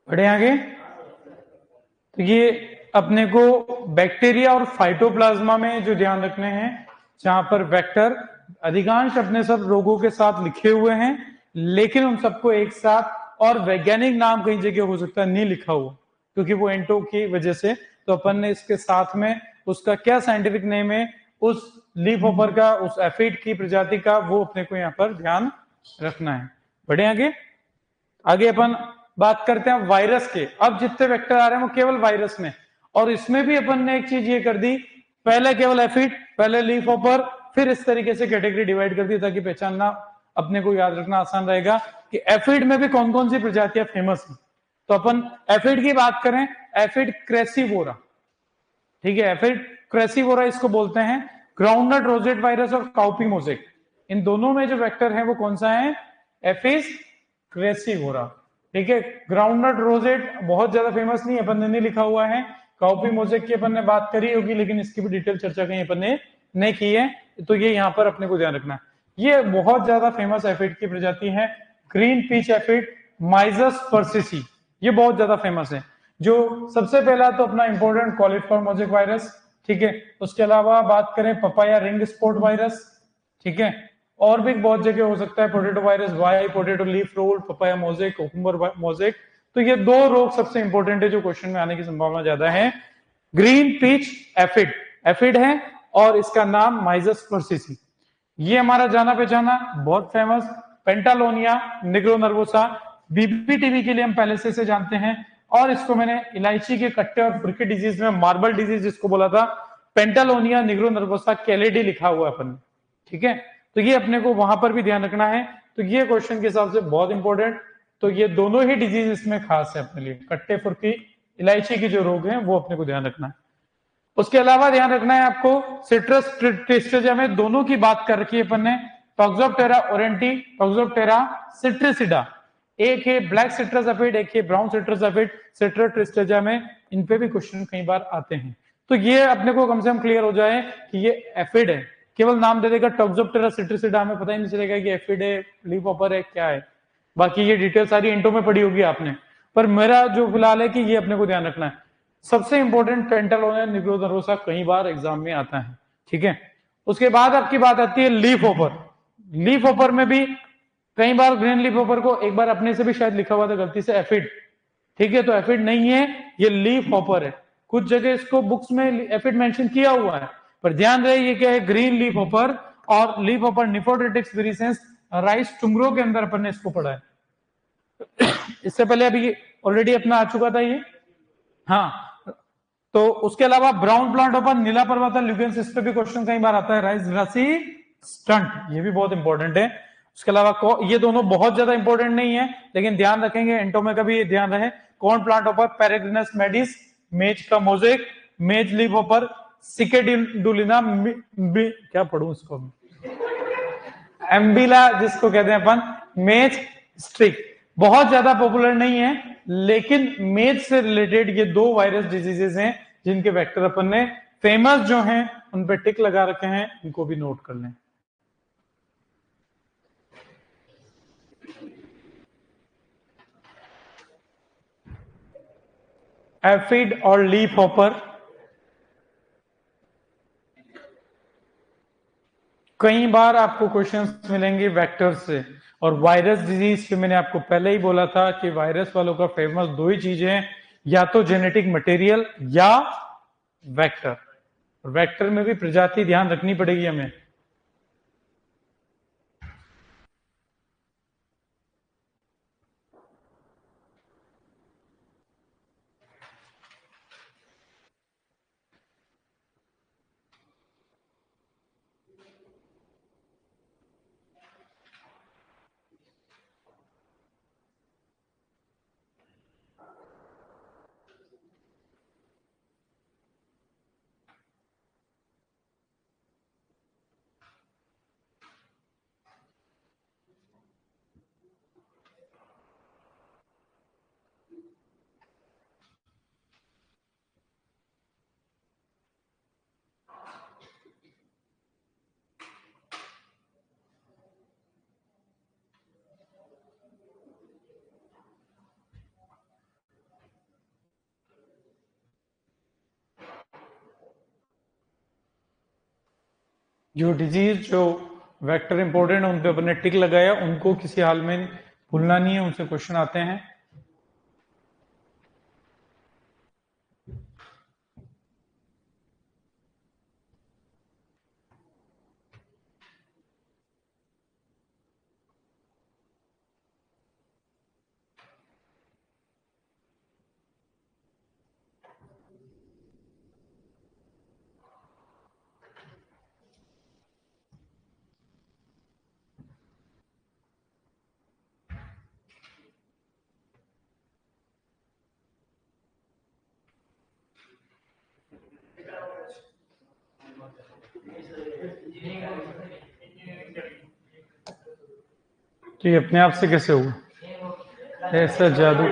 बढ़े आगे। तो ये अपने को बैक्टीरिया और फाइटोप्लाज्मा में जो ध्यान रखने हैं, जहां पर वेक्टर अधिकांश अपने सब रोगों के साथ लिखे हुए हैं, लेकिन उन सबको एक साथ और वैज्ञानिक नाम कई जगह हो सकता है नहीं लिखा हुआ, क्योंकि वो एंटो की वजह से, तो अपन ने इसके साथ में उसका क्या साइंटिफिक नेम है, उस लीफ होपर का, उस एफिड की प्रजाति का, वो अपने को यहाँ पर ध्यान रखना है। बढ़े आगे। आगे अपन बात करते हैं वायरस के। अब जितने वेक्टर आ रहे हैं वो केवल वायरस में, और इसमें भी अपन ने एक चीज ये कर दी, पहले केवल एफिड, पहले लीफ होपर, फिर इस तरीके से कैटेगरी डिवाइड कर दी, ताकि पहचानना अपने को याद रखना आसान रहेगा कि एफिड में भी कौन कौन सी प्रजातियां फेमस हैं। तो अपन एफिड की बात करें, एफिड क्रेसिवोरा, ठीक है, एफिड क्रेसिवोरा इसको बोलते हैं। ग्राउंडनट रोजेट वायरस और काउपी मोजेक, इन दोनों में जो वेक्टर है वो कौन सा है? एफिस क्रेसिवोरा, ठीक है। ग्राउंडनट रोजेट बहुत ज्यादा फेमस नहीं, अपन ने नहीं लिखा हुआ है। काउपी मोजेक की अपन ने बात करी होगी, लेकिन इसकी भी डिटेल चर्चा कहीं अपन ने नहीं की है, तो ये यहाँ पर अपने को ध्यान रखना है। ये बहुत ज्यादा फेमस एफिड की प्रजाति है, ग्रीन पीच एफिड माइजस पर्सिसी, ये बहुत ज्यादा फेमस है। जो सबसे पहला तो अपना इंपॉर्टेंट कॉलीफॉर्म मोजेक वायरस, ठीक है। उसके अलावा बात करें पपाया रिंग स्पॉट वायरस, ठीक है, और भी बहुत जगह हो सकता है, potato virus Y, potato leaf roll, papaya mosaic, cucumber mosaic. तो ये दो रोग सबसे इंपॉर्टेंट है जो क्वेश्चन में आने की संभावना ज्यादा है। ग्रीन पीच एफिड, एफिड है और इसका नाम माइजस पर्सिसी। ये हमारा जाना पहचाना बहुत फेमस पेंटालोनिया निग्रो नर्वोसा, बीबीटीबी के लिए हम पहले से इसे जानते हैं। और इसको मैंने इलायची के कट्टे और फुरकी डिजीज में मार्बल डिजीज जिसको बोला था, पेंटालोनिया निग्रो नर्वोसा कैलेडी लिखा हुआ है अपन, ठीक है। तो ये अपने को वहां पर भी ध्यान रखना है। तो ये क्वेश्चन के हिसाब से बहुत इंपॉर्टेंट। तो ये दोनों ही डिजीज इसमें खास है अपने लिए, कट्टे फुरकी इलायची के जो रोग हैं वो अपने को ध्यान रखना है। उसके अलावा ध्यान रखना है आपको सिट्रस ट्रिस्टेजा में दोनों की बात कर रखी है अपन ने, टॉक्सोप्टेरा ओरेंटी, टॉक्सोप्टेरा सिट्रिसिडा। एक है ब्लैक सिट्रस एफिड, एक है ब्राउन सिट्रस एफिड, सिट्रस ट्रिस्टेजा में। इन पे भी क्वेश्चन कई बार आते हैं। तो ये अपने को कम से कम क्लियर हो जाए कि ये एफिड है। केवल नाम दे देगा टॉक्सोप्टेरा सिट्रिसिडा, हमें पता ही नहीं चलेगा कि एफिड है, लीफ हॉपर है, क्या है। बाकी ये डिटेल सारी इंटो में पड़ी होगी आपने, पर मेरा जो फिलहाल है कि ये अपने को ध्यान रखना है। सबसे इंपॉर्टेंट पेंटालोनिया निग्रो नर्वोसा कई बार एग्जाम में आता है, ठीक है। उसके बाद आपकी बात आती है लीफ हॉपर। लीफ हॉपर में भी कई बार ग्रीन लीफ हॉपर को एक बार अपने से भी शायद लिखा हुआ था गलती से एफिड, ठीक है। तो एफिड नहीं है, ये लीफ हॉपर है। कुछ जगह इसको बुक्स में एफिड मेंशन किया हुआ है, पर ध्यान रहे ये क्या है, ग्रीन लीफ हॉपर। और लीफ हॉपर निफोडेटिक्स विरिसेंस राइस टुंगरो के अंदर अपन ने इसको पढ़ा है। इससे पहले अभी ऑलरेडी अपना आ चुका था ये, हाँ। तो उसके अलावा ब्राउन प्लांट ओपर नीला पर्वता ल्यूगेंस, इस पे भी क्वेश्चन कई बार आता है। राइस राशि स्टंट, ये भी बहुत इंपॉर्टेंट है। उसके अलावा ये दोनों बहुत ज्यादा इंपॉर्टेंट नहीं है, लेकिन ध्यान रखेंगे, एंटो में का भी ध्यान रहे। कॉर्न प्लांट ओपर पेरेग्रिनस मेडिस, मेज का मोजेक, मेज लीफ ओपर सिकेडुलिना, क्या पढ़ू इसको, एम्बिला जिसको कहते हैं अपन, मेज स्ट्रिक। बहुत ज्यादा पॉपुलर नहीं है, लेकिन मेज से रिलेटेड ये दो वायरस डिजीजेस हैं जिनके वेक्टर अपन ने फेमस जो हैं उन पे टिक लगा रखे हैं, इनको भी नोट कर लें। एफिड और लीफ हॉपर कई बार आपको क्वेश्चंस मिलेंगे वेक्टर से। और वायरस डिजीज पे मैंने आपको पहले ही बोला था कि वायरस वालों का फेमस दो ही चीजें हैं, या तो जेनेटिक मटेरियल या वेक्टर। वेक्टर में भी प्रजाति ध्यान रखनी पड़ेगी हमें। जो डिजीज जो वेक्टर इंपॉर्टेंट है उन पे अपने टिक लगाया, उनको किसी हाल में भूलना नहीं है, उनसे क्वेश्चन आते हैं। तो ये अपने आप से कैसे हुआ ऐसा जादू?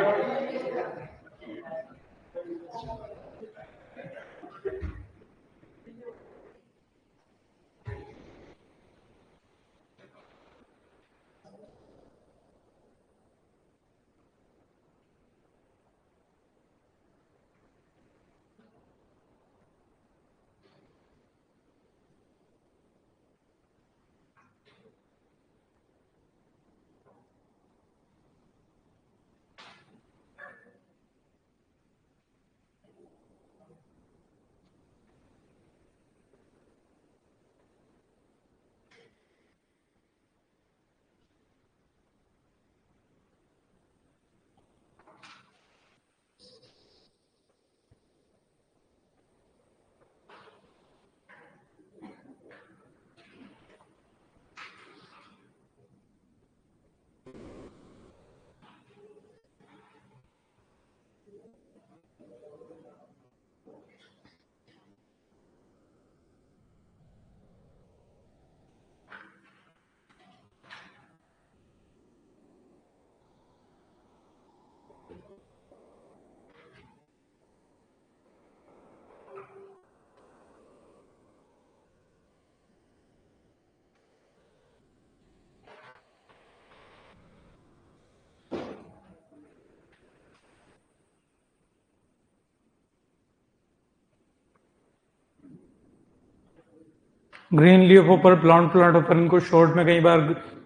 Green leaf hopper, plant hopper, इनको शॉर्ट में कई बार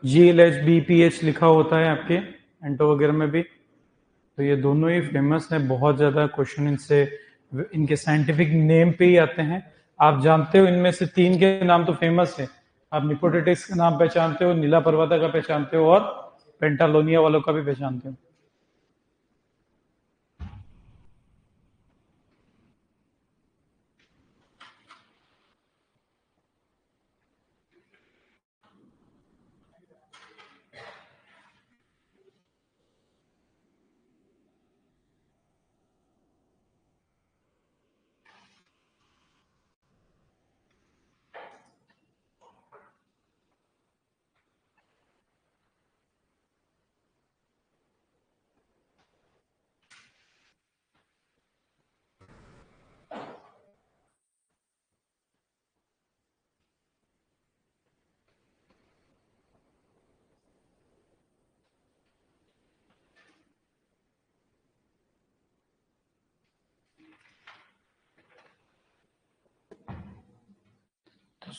GLH BPH लिखा होता है आपके एंटो वगैरह में भी। तो ये दोनों ही फेमस है, बहुत ज्यादा क्वेश्चन इनसे इनके साइंटिफिक नेम पे ही आते हैं। आप जानते हो इनमें से 3 के नाम तो फेमस है। आप निकोटेटिस का नाम पहचानते हो, नीला पर्वता का पहचानते हो, और पेंटालोनिया वालों का भी पहचानते हो।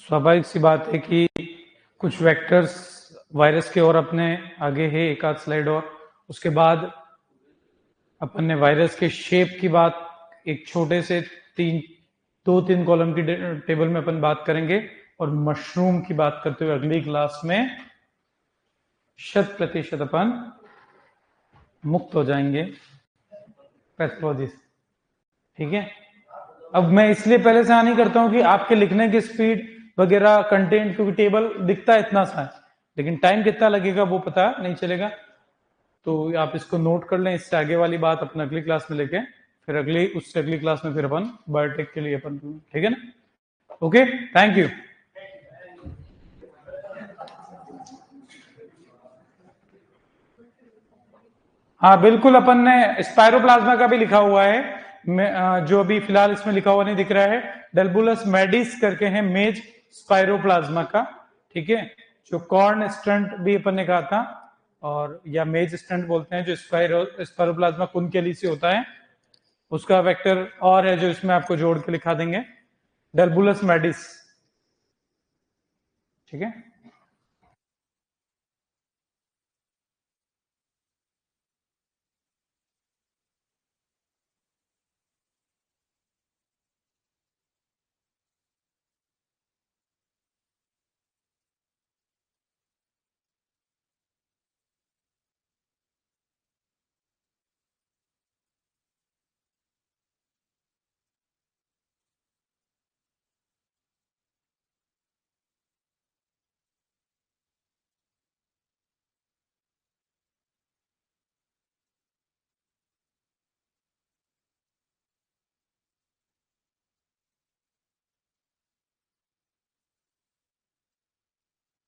स्वाभाविक सी बात है कि कुछ वेक्टर्स वायरस के और अपने आगे है, एक आध स्लाइड और उसके बाद अपन ने वायरस के शेप की बात एक छोटे से 2-3 कॉलम की टेबल में अपन बात करेंगे, और मशरूम की बात करते हुए अगली क्लास में 100% अपन मुक्त हो जाएंगे पैथोलॉजी से। ठीक है, अब मैं इसलिए पहले से नहीं करता हूं कि आपके लिखने की स्पीड वगैरह कंटेंट, क्योंकि टेबल दिखता है इतना सा है लेकिन टाइम कितना लगेगा वो पता नहीं चलेगा। तो आप इसको नोट कर लें, इससे आगे वाली बात अपन अगली क्लास में लेके फिर उससे अगली क्लास में फिर अपन बायोटेक के लिए अपन, ठीक है ना? Okay, thank you. हाँ बिल्कुल, अपन ने स्पायरोप्लाज्मा का भी लिखा हुआ है, जो अभी फिलहाल इसमें लिखा हुआ नहीं दिख रहा है, डेल्बुलस मेडिस करके है मेज स्पायरोप्लाज्मा का। ठीक है, जो कॉर्न स्टंट भी अपन ने कहा था, और या मेज स्टंट बोलते हैं, जो स्पायरोप्लाज्मा कुनकेली से होता है, उसका वेक्टर और है जो इसमें आपको जोड़ के लिखा देंगे, डेल्बुलस मेडिस। ठीक है।